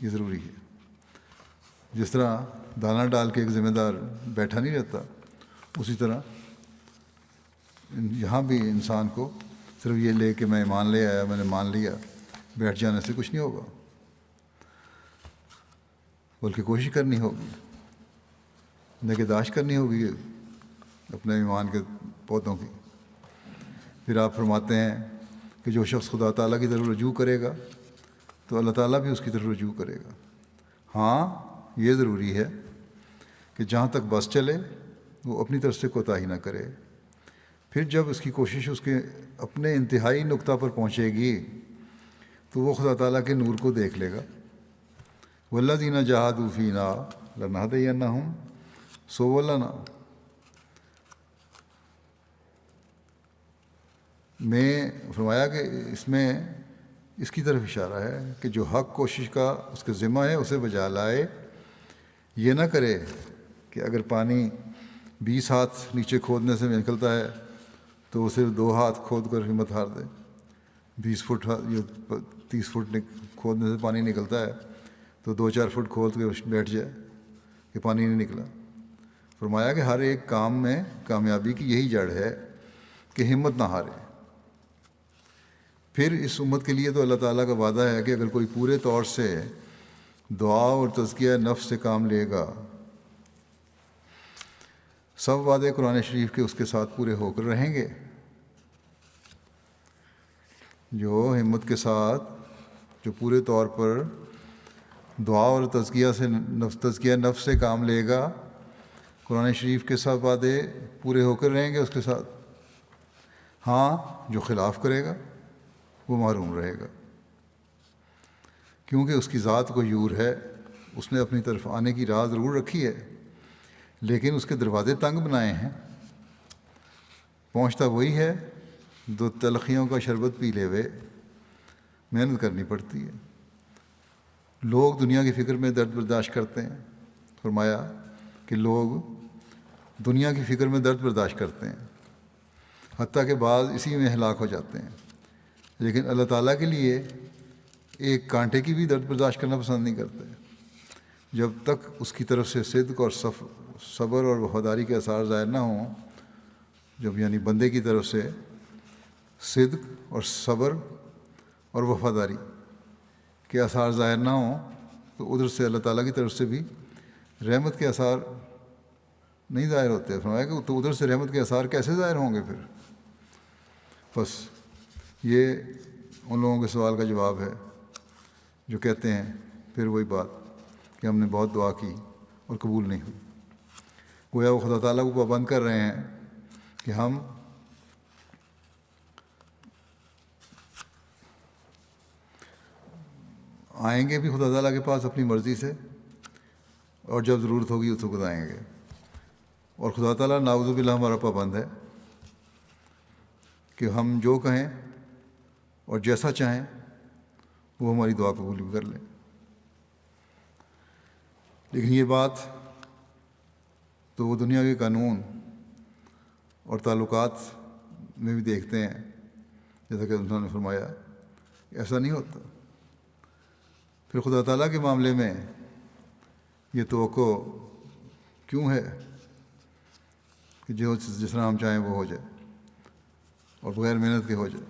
S1: یہ ضروری ہے۔ جس طرح دانہ ڈال کے ایک ذمہ دار بیٹھا نہیں رہتا، اسی طرح یہاں بھی انسان کو صرف یہ لے کہ میں ایمان لے آیا، میں نے مان لیا، بیٹھ جانے سے کچھ نہیں ہوگا، بلکہ کوشش کرنی ہوگی، نگہداشت کرنی ہوگی اپنے ایمان کے پودوں کی۔ پھر آپ فرماتے ہیں کہ جو شخص خدا تعالیٰ کی طرف رجوع کرے گا تو اللہ تعالیٰ بھی اس کی طرف رجوع کرے گا۔ ہاں یہ ضروری ہے کہ جہاں تک بس چلے وہ اپنی طرف سے کوتاہی نہ کرے، پھر جب اس کی کوشش اس کے اپنے انتہائی نقطہ پر پہنچے گی تو وہ خدا تعالیٰ کے نور کو دیکھ لے گا۔ والذین جاہدوا فینا لنہدینہم سبلنا۔ میں فرمایا کہ اس میں اس کی طرف اشارہ ہے کہ جو حق کوشش کا اس کا ذمہ ہے اسے بجا لائے، یہ نہ کرے کہ اگر پانی 20 ہاتھ نیچے کھودنے سے نکلتا ہے تو وہ صرف 2 ہاتھ کھود کر ہمت ہار دے۔ 20 فٹ یا 30 فٹ کھودنے سے پانی نکلتا ہے تو 2-4 فٹ کھود کے بیٹھ جائے کہ پانی نہیں نکلا۔ فرمایا کہ ہر ایک کام میں کامیابی کی یہی جڑ ہے کہ ہمت نہ ہارے۔ پھر اس امت کے لیے تو اللہ تعالیٰ کا وعدہ ہے کہ اگر کوئی پورے طور سے دعا اور تزکیہ نفس سے کام لے گا، سب وعدے قرآن شریف کے اس کے ساتھ پورے ہو کر رہیں گے۔ جو ہمت کے ساتھ جو پورے طور پر دعا اور تزکیہ نفس سے کام لے گا، قرآن شریف کے سب وعدے پورے ہو کر رہیں گے اس کے ساتھ۔ ہاں جو خلاف کرے گا وہ محروم رہے گا، کیونکہ اس کی ذات کو یور ہے، اس نے اپنی طرف آنے کی راہ ضرور رکھی ہے لیکن اس کے دروازے تنگ بنائے ہیں۔ پہنچتا وہی ہے دو تلخیوں کا شربت پی لے ہوئے، محنت کرنی پڑتی ہے۔ لوگ دنیا کی فکر میں درد برداشت کرتے ہیں۔ فرمایا کہ لوگ دنیا کی فکر میں درد برداشت کرتے ہیں، حتیٰ کہ بعض اسی میں ہلاک ہو جاتے ہیں، لیکن اللہ تعالیٰ کے لیے ایک کانٹے کی بھی درد برداشت کرنا پسند نہیں کرتے جب تک اس کی طرف سے صدق اور صبر اور وفاداری کے آثار ظاہر نہ ہوں۔ جب یعنی بندے کی طرف سے صدق اور صبر اور وفاداری کے آثار ظاہر نہ ہوں تو ادھر سے اللہ تعالیٰ کی طرف سے بھی رحمت کے آثار نہیں ظاہر ہوتے۔ فرمایا کہ تو ادھر سے رحمت کے آثار کیسے ظاہر ہوں گے پھر؟ بس یہ ان لوگوں کے سوال کا جواب ہے جو کہتے ہیں پھر وہی بات کہ ہم نے بہت دعا کی اور قبول نہیں ہوئی۔ گویا وہ خدا تعالیٰ کو پابند کر رہے ہیں کہ ہم آئیں گے بھی خدا تعالیٰ کے پاس اپنی مرضی سے، اور جب ضرورت ہوگی اس وقت آئیں گے، اور خدا تعالیٰ نعوذ باللہ ہمارا پابند ہے کہ ہم جو کہیں اور جیسا چاہیں وہ ہماری دعا قبول بھی کر لیں۔ لیکن یہ بات تو وہ دنیا کے قانون اور تعلقات میں بھی دیکھتے ہیں، جیسا کہ انہوں نے فرمایا ایسا نہیں ہوتا۔ پھر خدا تعالیٰ کے معاملے میں یہ توقع کیوں ہے کہ جو جس طرح ہم چاہیں وہ ہو جائے اور بغیر محنت کے ہو جائے؟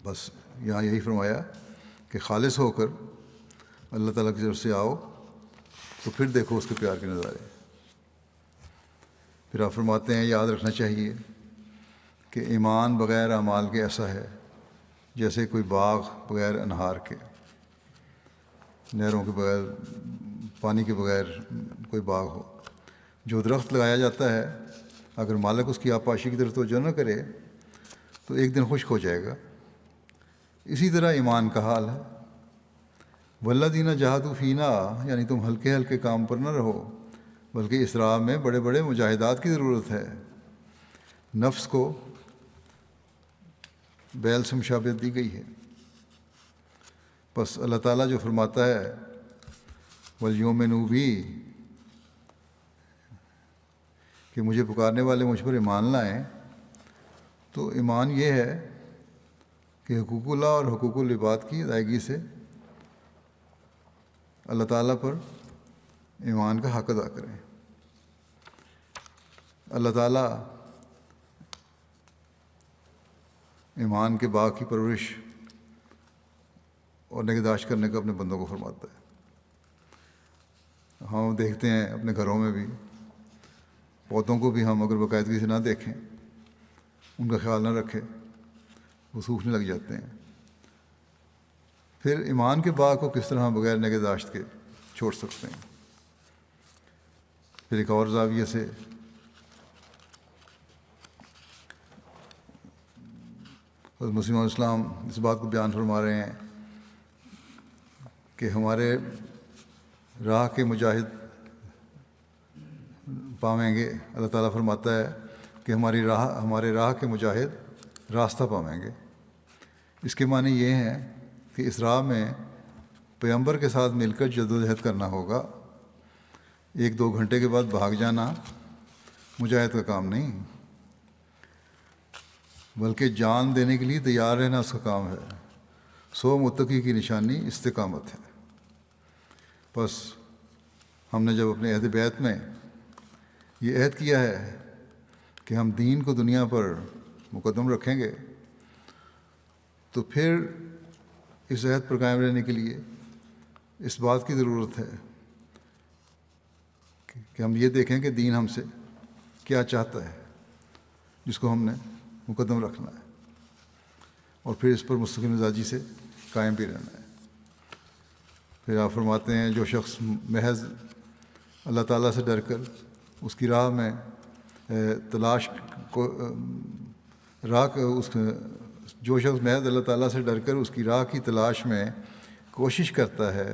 S1: بس یہاں یہی فرمایا کہ خالص ہو کر اللہ تعالیٰ کی طرف سے آؤ تو پھر دیکھو اس کے پیار کے نظارے۔ پھر آپ فرماتے ہیں یاد رکھنا چاہیے کہ ایمان بغیر اعمال کے ایسا ہے جیسے کوئی باغ بغیر انہار کے، نہروں کے بغیر، پانی کے بغیر کوئی باغ ہو۔ جو درخت لگایا جاتا ہے اگر مالک اس کی آبپاشی کی طرف توجہ نہ کرے تو ایک دن خشک ہو جائے گا۔ اسی طرح ایمان کا حال ہے۔ والذین جاہدوا فینا، یعنی تم ہلکے ہلکے کام پر نہ رہو بلکہ اسراء میں بڑے بڑے مجاہدات کی ضرورت ہے۔ نفس کو بیل سے مشابہت دی گئی ہے۔ بس اللہ تعالیٰ جو فرماتا ہے وَلْيُؤْمِنُوا بِی، کہ مجھے پکارنے والے مجھ پر ایمان لائیں، تو ایمان یہ ہے کہ حقوق اللہ اور حقوق العباد کی ادائیگی سے اللہ تعالیٰ پر ایمان کا حق ادا کریں۔ اللہ تعالیٰ ایمان کے باغ کی پرورش اور نگہداشت کرنے کا اپنے بندوں کو فرماتا ہے۔ ہم دیکھتے ہیں اپنے گھروں میں بھی پودوں کو بھی ہم اگر باقاعدگی سے نہ دیکھیں، ان کا خیال نہ رکھیں، وہ سوکھنے لگ جاتے ہیں۔ پھر ایمان کے باغ کو کس طرح ہم بغیر نگہداشت کے چھوڑ سکتے ہیں؟ پھر ایک اور زاویے سے حضرت مسیح علیہ السلام اس بات کو بیان فرما رہے ہیں کہ ہمارے راہ کے مجاہد پاویں گے۔ اللہ تعالیٰ فرماتا ہے کہ ہمارے راہ کے مجاہد راستہ پاویں گے۔ اس کے معنی یہ ہیں کہ اس راہ میں پیغمبر کے ساتھ مل کر جدوجہد کرنا ہوگا۔ 1-2 گھنٹے کے بعد بھاگ جانا مجاہد کا کام نہیں، بلکہ جان دینے کے لیے تیار رہنا اس کا کام ہے۔ سو متقی کی نشانی استقامت ہے۔ بس ہم نے جب اپنے عہد بیعت میں یہ عہد کیا ہے کہ ہم دین کو دنیا پر مقدم رکھیں گے، تو پھر اس عہد پر قائم رہنے کے لیے اس بات کی ضرورت ہے کہ ہم یہ دیکھیں کہ دین ہم سے کیا چاہتا ہے جس کو ہم نے مقدم رکھنا ہے، اور پھر اس پر مستقل مزاجی سے قائم بھی رہنا ہے۔ پھر آپ فرماتے ہیں جو شخص محض اللہ تعالیٰ سے ڈر کر اس کی راہ میں جو شخص محض اللہ تعالیٰ سے ڈر کر اس کی راہ کی تلاش میں کوشش کرتا ہے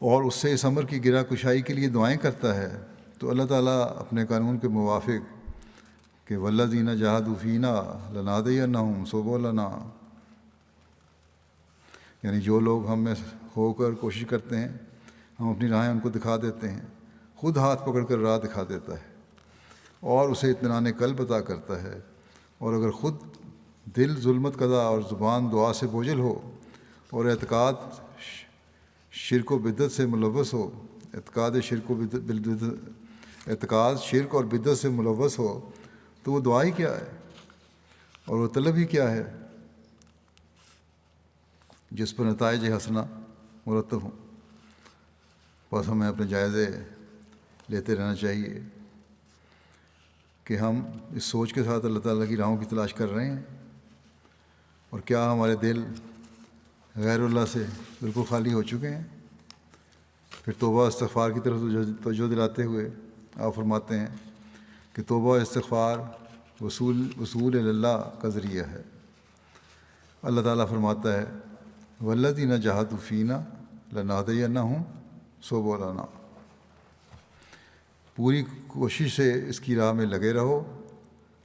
S1: اور اس سے اس امر کی گرہ کشائی کے لیے دعائیں کرتا ہے، تو اللہ تعالیٰ اپنے قانون کے موافق کہ والذین جاہدوا فینا لنہدینہم سبلنا، یعنی جو لوگ ہم میں ہو کر کوشش کرتے ہیں ہم اپنی راہیں ان کو دکھا دیتے ہیں، خود ہاتھ پکڑ کر راہ دکھا دیتا ہے اور اسے اطمینان قلب عطا کرتا ہے۔ اور اگر خود دل ظلمت قضا اور زبان دعا سے بوجھل ہو اور اعتقاد شرک و بدعت سے ملوث ہو، اعتقاد شرک اور بدعت سے ملوث ہو، تو وہ دعا ہی کیا ہے اور وہ طلب ہی کیا ہے جس پر نتائج حسنہ مرتب ہوں۔ بس ہمیں اپنے جائزے لیتے رہنا چاہیے کہ ہم اس سوچ کے ساتھ اللہ تعالیٰ کی راہوں کی تلاش کر رہے ہیں، اور کیا ہمارے دل غیر اللہ سے بالکل خالی ہو چکے ہیں۔ پھر توبہ استغفار کی طرف توجہ دلاتے ہوئے آپ فرماتے ہیں کہ توبہ استغفار وصول اللہ کا ذریعہ ہے۔ اللہ تعالیٰ فرماتا ہے والذین جاہدوا فینا لنہدینہم سبلنا، پوری کوشش سے اس کی راہ میں لگے رہو،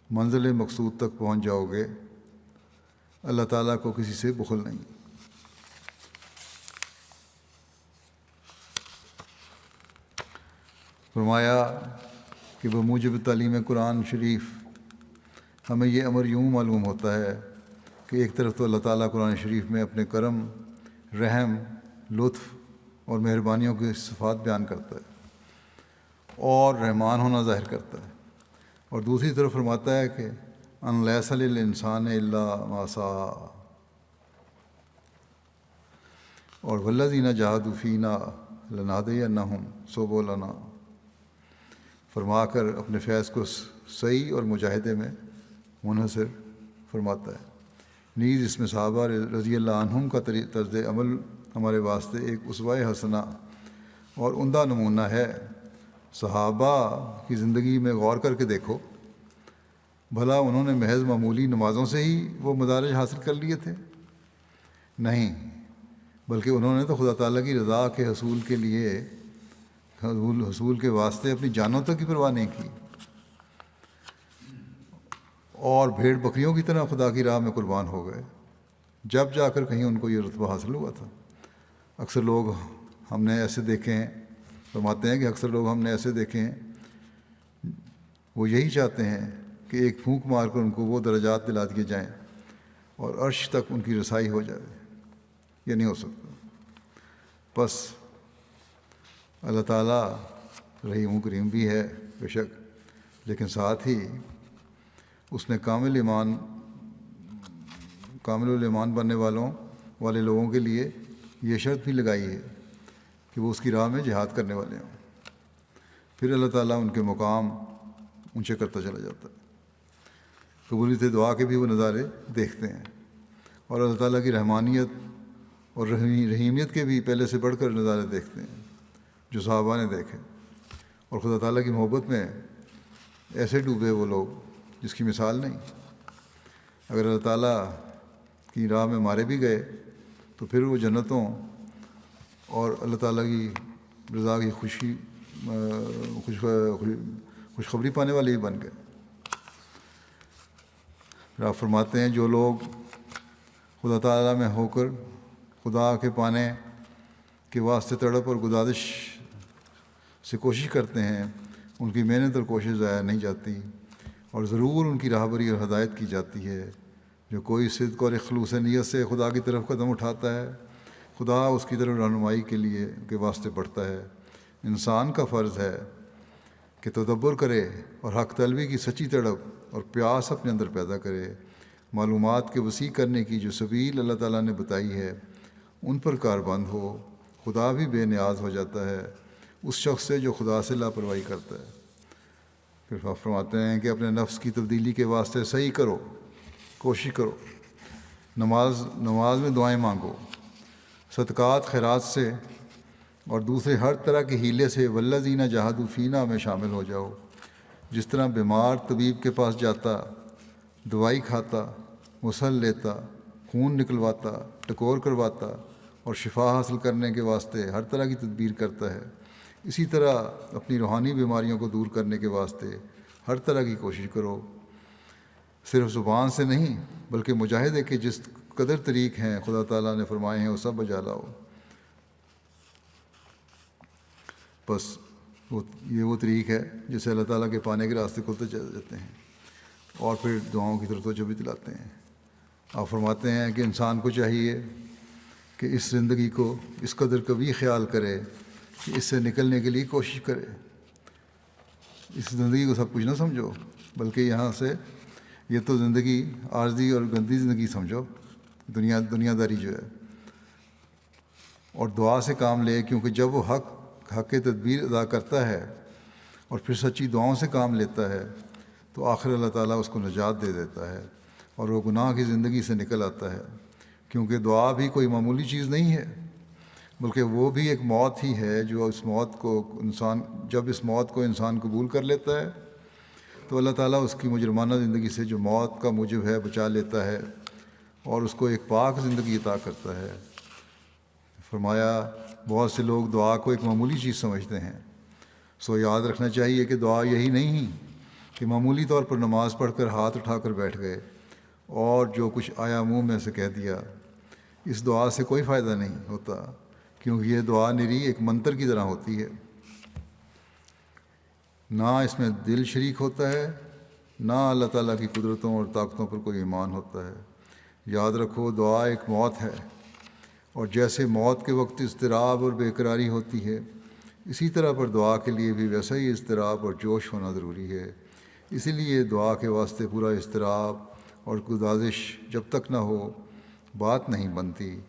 S1: منزل مقصود تک پہنچ جاؤ گے۔ اللہ تعالیٰ کو کسی سے بخل نہیں۔ فرمایا کہ بموجب تعلیم قرآن شریف ہمیں یہ امر یوں معلوم ہوتا ہے کہ ایک طرف تو اللہ تعالیٰ قرآن شریف میں اپنے کرم، رحم، لطف اور مہربانیوں کی صفات بیان کرتا ہے اور رحمان ہونا ظاہر کرتا ہے، اور دوسری طرف فرماتا ہے کہ ان لیس للانسان الا ما سعی، اور والذین جاہدوا فینا لنہدینہم سبلنا، فرما کر اپنے فیض کو سعی اور مجاہدے میں منحصر فرماتا ہے۔ نیز اس میں صحابہ رضی اللہ عنہم کا طرز عمل ہمارے واسطے ایک اسوہ حسنہ اور عمدہ نمونہ ہے۔ صحابہ کی زندگی میں غور کر کے دیکھو، بھلا انہوں نے محض معمولی نمازوں سے ہی وہ مدارج حاصل کر لیے تھے؟ نہیں، بلکہ انہوں نے تو خدا تعالیٰ کی رضا کے حصول کے لیے، حصول کے واسطے اپنی جانوں تک کی پرواہ نہیں کی، اور بھیڑ بکریوں کی طرح خدا کی راہ میں قربان ہو گئے، جب جا کر کہیں ان کو یہ رتبہ حاصل ہوا تھا۔ اکثر لوگ ہم نے ایسے دیکھے ہیں، فرماتے ہیں کہ اکثر لوگ ہم نے ایسے دیکھے ہیں، وہ یہی چاہتے ہیں کہ ایک پھونک مار کر ان کو وہ درجات دلا دیے جائیں اور عرش تک ان کی رسائی ہو جائے۔ یہ نہیں ہو سکتا۔ بس اللہ تعالیٰ رحیم و کریم بھی ہے بے شک، لیکن ساتھ ہی اس نے کامل الایمان بننے والے لوگوں کے لیے یہ شرط بھی لگائی ہے کہ وہ اس کی راہ میں جہاد کرنے والے ہوں، پھر اللہ تعالیٰ ان کے مقام اونچے کرتا چلا جاتا ہے۔ قبولیت دعا کے بھی وہ نظارے دیکھتے ہیں، اور اللہ تعالیٰ کی رحمانیت اور رحیمیت کے بھی پہلے سے بڑھ کر نظارے دیکھتے ہیں جو صحابہ نے دیکھے، اور خدا تعالیٰ کی محبت میں ایسے ڈوبے وہ لوگ جس کی مثال نہیں۔ اگر اللہ تعالیٰ کی راہ میں مارے بھی گئے تو پھر وہ جنتوں اور اللہ تعالیٰ کی رضا کی خوشخبری پانے والے ہی بن گئے۔ آپ فرماتے ہیں جو لوگ خدا تعالیٰ میں ہو کر خدا کے پانے کے واسطے تڑپ اور گزارش سے کوشش کرتے ہیں، ان کی محنت اور کوشش ضائع نہیں جاتی، اور ضرور ان کی راہبری اور ہدایت کی جاتی ہے۔ جو کوئی صدق اور خلوص نیت سے خدا کی طرف قدم اٹھاتا ہے، خدا اس کی طرف رہنمائی کے واسطے بڑھتا ہے۔ انسان کا فرض ہے کہ تدبر کرے اور حق طلبی کی سچی تڑپ اور پیاس اپنے اندر پیدا کرے، معلومات کے وسیع کرنے کی جو سبیل اللہ تعالیٰ نے بتائی ہے ان پر کاربند ہو۔ خدا بھی بے نیاز ہو جاتا ہے اس شخص سے جو خدا سے لاپرواہی کرتا ہے۔ پھر فرماتے ہیں کہ اپنے نفس کی تبدیلی کے واسطے صحیح کرو، کوشش کرو، نماز میں دعائیں مانگو، صدقات خیرات سے اور دوسرے ہر طرح کے ہیلے سے والذین جاہدوا فینا میں شامل ہو جاؤ۔ جس طرح بیمار طبیب کے پاس جاتا، دوائی کھاتا، مسل لیتا، خون نکلواتا، ٹکور کرواتا اور شفا حاصل کرنے کے واسطے ہر طرح کی تدبیر کرتا ہے، اسی طرح اپنی روحانی بیماریوں کو دور کرنے کے واسطے ہر طرح کی کوشش کرو، صرف زبان سے نہیں بلکہ مجاہدے کے جس قدر طریق ہیں خدا تعالیٰ نے فرمائے ہیں وہ سب بجا لاؤ۔ بس یہ وہ طریق ہے جس سے اللہ تعالیٰ کے پانے کے راستے کھلتے چلے جاتے ہیں، اور پھر دعاؤں کی طرف توجہ بھی دلاتے ہیں۔ آپ فرماتے ہیں کہ انسان کو چاہیے کہ اس زندگی کو اس قدر کبھی خیال کرے کہ اس سے نکلنے کے لیے کوشش کرے۔ اس زندگی کو سب کچھ نہ سمجھو، بلکہ یہاں سے یہ تو زندگی عارضی اور گندی زندگی سمجھو، دنیا داری جو ہے، اور دعا سے کام لے، کیونکہ جب وہ حق تدبیر ادا کرتا ہے اور پھر سچی دعاؤں سے کام لیتا ہے تو آخر اللہ تعالیٰ اس کو نجات دے دیتا ہے اور وہ گناہ کی زندگی سے نکل آتا ہے، کیونکہ دعا بھی کوئی معمولی چیز نہیں ہے، بلکہ وہ بھی ایک موت ہی ہے جو جب اس موت کو انسان قبول کر لیتا ہے تو اللہ تعالیٰ اس کی مجرمانہ زندگی سے جو موت کا موجب ہے بچا لیتا ہے اور اس کو ایک پاک زندگی عطا کرتا ہے۔ فرمایا بہت سے لوگ دعا کو ایک معمولی چیز سمجھتے ہیں، سو یاد رکھنا چاہیے کہ دعا یہی نہیں کہ معمولی طور پر نماز پڑھ کر ہاتھ اٹھا کر بیٹھ گئے اور جو کچھ آیا منہ میں سے کہہ دیا۔ اس دعا سے کوئی فائدہ نہیں ہوتا، کیونکہ یہ دعا نری ایک منتر کی طرح ہوتی ہے، نہ اس میں دل شریک ہوتا ہے، نہ اللہ تعالیٰ کی قدرتوں اور طاقتوں پر کوئی ایمان ہوتا ہے۔ یاد رکھو دعا ایک موت ہے، اور جیسے موت کے وقت اضطراب اور بے قراری ہوتی ہے، اسی طرح پر دعا کے لیے بھی ویسا ہی اضطراب اور جوش ہونا ضروری ہے۔ اسی لیے دعا کے واسطے پورا اضطراب اور گزارش جب تک نہ ہو بات نہیں بنتی۔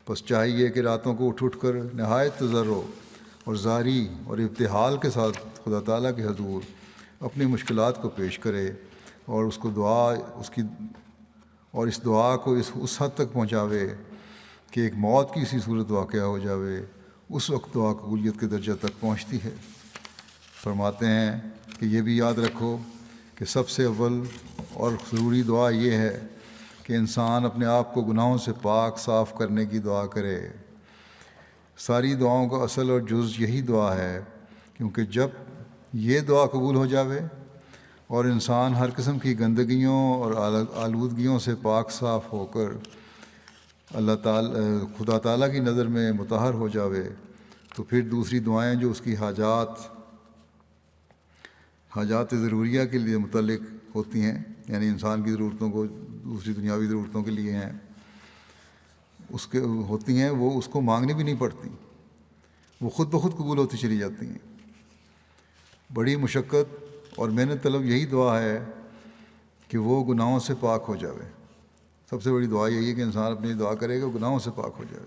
S1: بس چاہیے کہ راتوں کو اٹھ کر نہایت تضرع اور زاری اور ابتحال کے ساتھ خدا تعالیٰ کے حضور اپنی مشکلات کو پیش کرے، اور اس دعا کو اس حد تک پہنچاوے کہ ایک موت کی سی صورت واقعہ ہو جاوے۔ اس وقت دعا قبولیت کے درجہ تک پہنچتی ہے۔ فرماتے ہیں کہ یہ بھی یاد رکھو کہ سب سے اول اور ضروری دعا یہ ہے کہ انسان اپنے آپ کو گناہوں سے پاک صاف کرنے کی دعا کرے۔ ساری دعاؤں کا اصل اور جز یہی دعا ہے، کیونکہ جب یہ دعا قبول ہو جاوے اور انسان ہر قسم کی گندگیوں اور آلودگیوں سے پاک صاف ہو کر خدا تعالیٰ کی نظر میں مطہر ہو جاوے، تو پھر دوسری دعائیں جو اس کی حاجات ضروریہ کے لیے متعلق ہوتی ہیں، یعنی انسان کی ضرورتوں کو دوسری دنیاوی ضرورتوں کے لیے ہیں، ہوتی ہیں، وہ اس کو مانگنی بھی نہیں پڑتی، وہ خود بخود قبول ہوتی چلی جاتی ہیں۔ بڑی مشقت اور محنت طلب یہی دعا ہے کہ وہ گناہوں سے پاک ہو جاوے۔ سب سے بڑی دعا یہی ہے کہ انسان اپنی دعا کرے کہ گناہوں سے پاک ہو جائے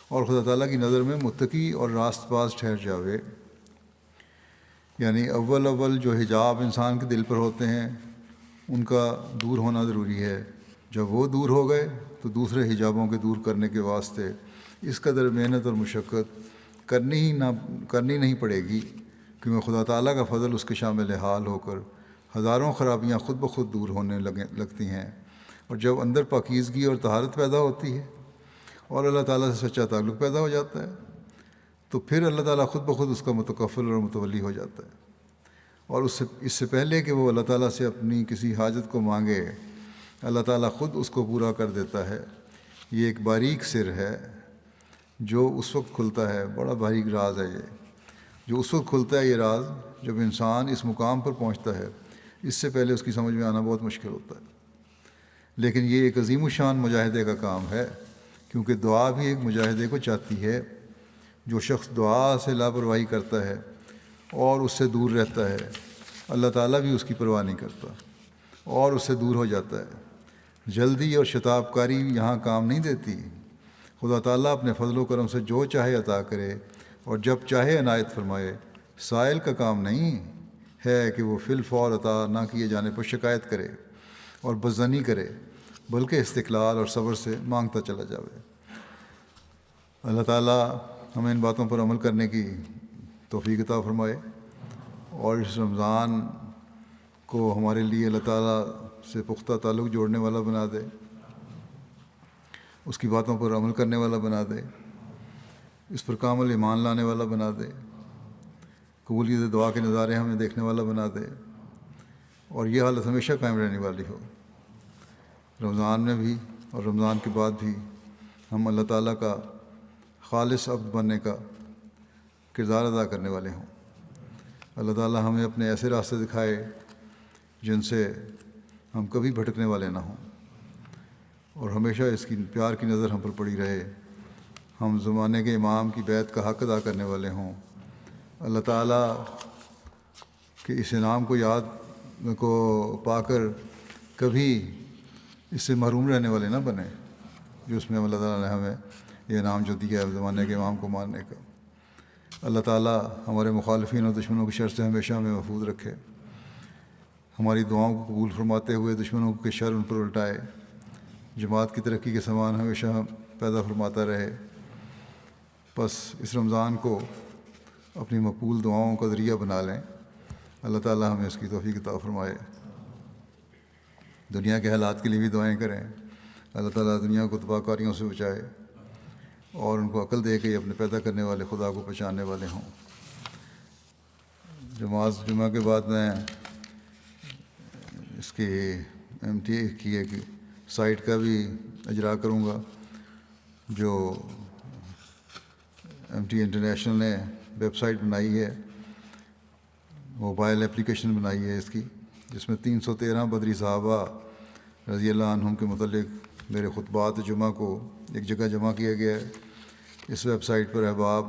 S1: اور خدا تعالیٰ کی نظر میں متقی اور راست باز ٹھہر جاوے۔ یعنی اول جو حجاب انسان کے دل پر ہوتے ہیں ان کا دور ہونا ضروری ہے۔ جب وہ دور ہو گئے تو دوسرے حجابوں کے دور کرنے کے واسطے اس قدر محنت اور مشقت کرنی نہیں پڑے گی، کیونکہ خدا تعالیٰ کا فضل اس کے شامل حال ہو کر ہزاروں خرابیاں خود بخود دور ہونے لگتی ہیں۔ اور جب اندر پاکیزگی اور طہارت پیدا ہوتی ہے اور اللہ تعالیٰ سے سچا تعلق پیدا ہو جاتا ہے، تو پھر اللہ تعالیٰ خود بخود اس کا متکفل اور متولی ہو جاتا ہے، اور اس سے پہلے کہ وہ اللہ تعالیٰ سے اپنی کسی حاجت کو مانگے، اللہ تعالیٰ خود اس کو پورا کر دیتا ہے۔ یہ ایک باریک سر ہے جو اس وقت کھلتا ہے، بڑا باریک راز ہے یہ، جو اس وقت کھلتا ہے یہ راز جب انسان اس مقام پر پہنچتا ہے۔ اس سے پہلے اس کی سمجھ میں آنا بہت مشکل ہوتا ہے، لیکن یہ ایک عظیم الشان مجاہدے کا کام ہے، کیونکہ دعا بھی ایک مجاہدے کو چاہتی ہے۔ جو شخص دعا سے لاپرواہی کرتا ہے اور اس سے دور رہتا ہے، اللہ تعالیٰ بھی اس کی پرواہ نہیں کرتا اور اس سے دور ہو جاتا ہے۔ جلدی اور شتاب کاری یہاں کام نہیں دیتی۔ خدا تعالیٰ اپنے فضل و کرم سے جو چاہے عطا کرے اور جب چاہے عنایت فرمائے۔ سائل کا کام نہیں ہے کہ وہ فی الفور عطا نہ کیے جانے پر شکایت کرے اور بدظنی کرے، بلکہ استقلال اور صبر سے مانگتا چلا جاوے۔ اللہ تعالیٰ ہمیں ان باتوں پر عمل کرنے کی توفیق عطا فرمائے، اور اس رمضان کو ہمارے لیے اللہ تعالیٰ سے پختہ تعلق جوڑنے والا بنا دے، اس کی باتوں پر عمل کرنے والا بنا دے، اس پر کامل ایمان لانے والا بنا دے، قبولیت دعا کے نظارے ہمیں دیکھنے والا بنا دے، اور یہ حالت ہمیشہ قائم رہنے والی ہو۔ رمضان میں بھی اور رمضان کے بعد بھی ہم اللہ تعالیٰ کا خالص عبد بننے کا کردار ادا کرنے والے ہوں۔ اللہ تعالیٰ ہمیں اپنے ایسے راستے دکھائے جن سے ہم کبھی بھٹکنے والے نہ ہوں، اور ہمیشہ اس کی پیار کی نظر ہم پر پڑی رہے، ہم زمانے کے امام کی بیعت کا حق ادا کرنے والے ہوں۔ اللہ تعالیٰ کے اس انعام کو پا کر کبھی اس سے محروم رہنے والے نہ بنے، جو اس میں اللہ تعالیٰ نے ہمیں یہ انعام جو دیا ہے زمانے کے امام کو ماننے کا۔ اللہ تعالیٰ ہمارے مخالفین اور دشمنوں کی شر سے ہمیشہ ہمیں محفوظ رکھے، ہماری دعاؤں کو قبول فرماتے ہوئے دشمنوں کے شر ان پر الٹائے، جماعت کی ترقی کے سامان ہمیشہ پیدا فرماتا رہے۔ بس اس رمضان کو اپنی مقبول دعاؤں کا ذریعہ بنا لیں۔ اللہ تعالیٰ ہمیں اس کی توفیق عطا فرمائے۔ دنیا کے حالات کے لیے بھی دعائیں کریں، اللہ تعالیٰ دنیا کو تباہ کاریوں سے بچائے اور ان کو عقل دے کے اپنے پیدا کرنے والے خدا کو پہچاننے والے ہوں۔ جمعہ کے بعد میں اس کی MTA کی ایک سائٹ کا بھی اجرا کروں گا، جو MTA انٹرنیشنل نے ویب سائٹ بنائی ہے، موبائل اپلیکیشن بنائی ہے اس کی، جس میں 313 بدری صحابہ رضی اللہ عنہم کے متعلق میرے خطبات جمعہ کو ایک جگہ جمع کیا گیا ہے۔ اس ویب سائٹ پر احباب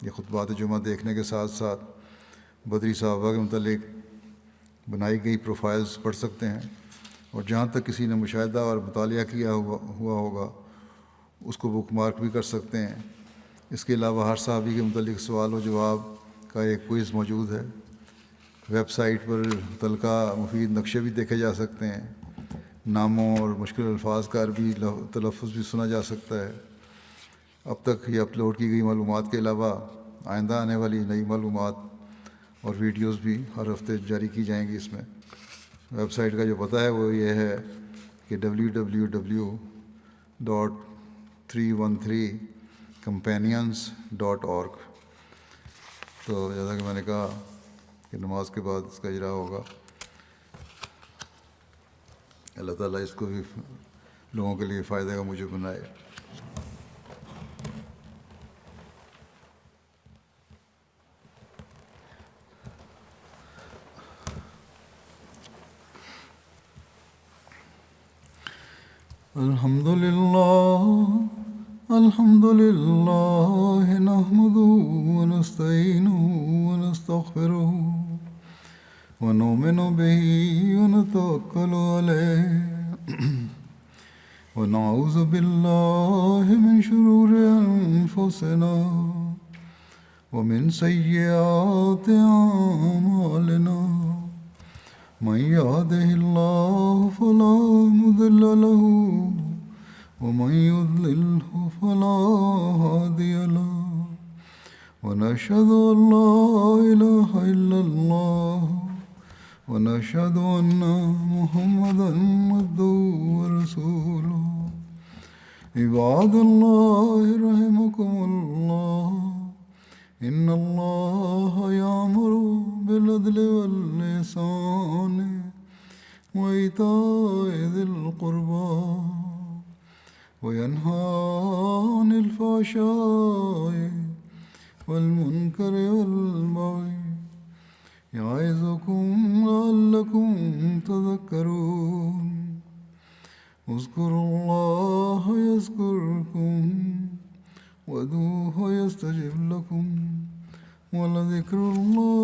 S1: یہ خطبات جمعہ دیکھنے کے ساتھ ساتھ بدری صحابہ کے متعلق بنائی گئی پروفائلز پڑھ سکتے ہیں، اور جہاں تک کسی نے مشاہدہ اور مطالعہ کیا ہوا ہوگا اس کو بک مارک بھی کر سکتے ہیں۔ اس کے علاوہ ہر صحابی کے متعلق سوال و جواب کا ایک کوئز موجود ہے۔ ویب سائٹ پر متعلقہ مفید نقشے بھی دیکھے جا سکتے ہیں۔ ناموں اور مشکل الفاظ کا عربی تلفظ بھی سنا جا سکتا ہے۔ اب تک یہ اپلوڈ کی گئی معلومات کے علاوہ آئندہ آنے والی نئی معلومات اور ویڈیوز بھی ہر ہفتے جاری کی جائیں گی۔ اس میں ویب سائٹ کا جو پتہ ہے وہ یہ ہے کہ www.313companions.org۔ تو جیسا کہ میں نے کہا کہ نماز کے بعد اس کا اجرا ہوگا۔ اللہ تعالیٰ اس کو بھی لوگوں کے لیے فائدے کا موجب بنائے۔ الحمد للہ نحمده ونستعینه ونستغفره ونؤمن به ونتوکل علیہ ونعوذ باللہ من شرور انفسنا ومن سیئات اعمالنا من يهده الله فلا مضل له ومن يضلله فلا هادي له ونشهد أن لا إله إلا الله ونشهد أن محمدا عبده ورسوله عباد الله رحمكم الله إن الله يأمر بالعدل والإحسان وإيتاء ذي القربى وينهى عن الفحشاء والمنكر والبغي يعظكم لعلكم تذكرون اذكروا الله يذكركم وادعوه يستجب لكم ولذكر الله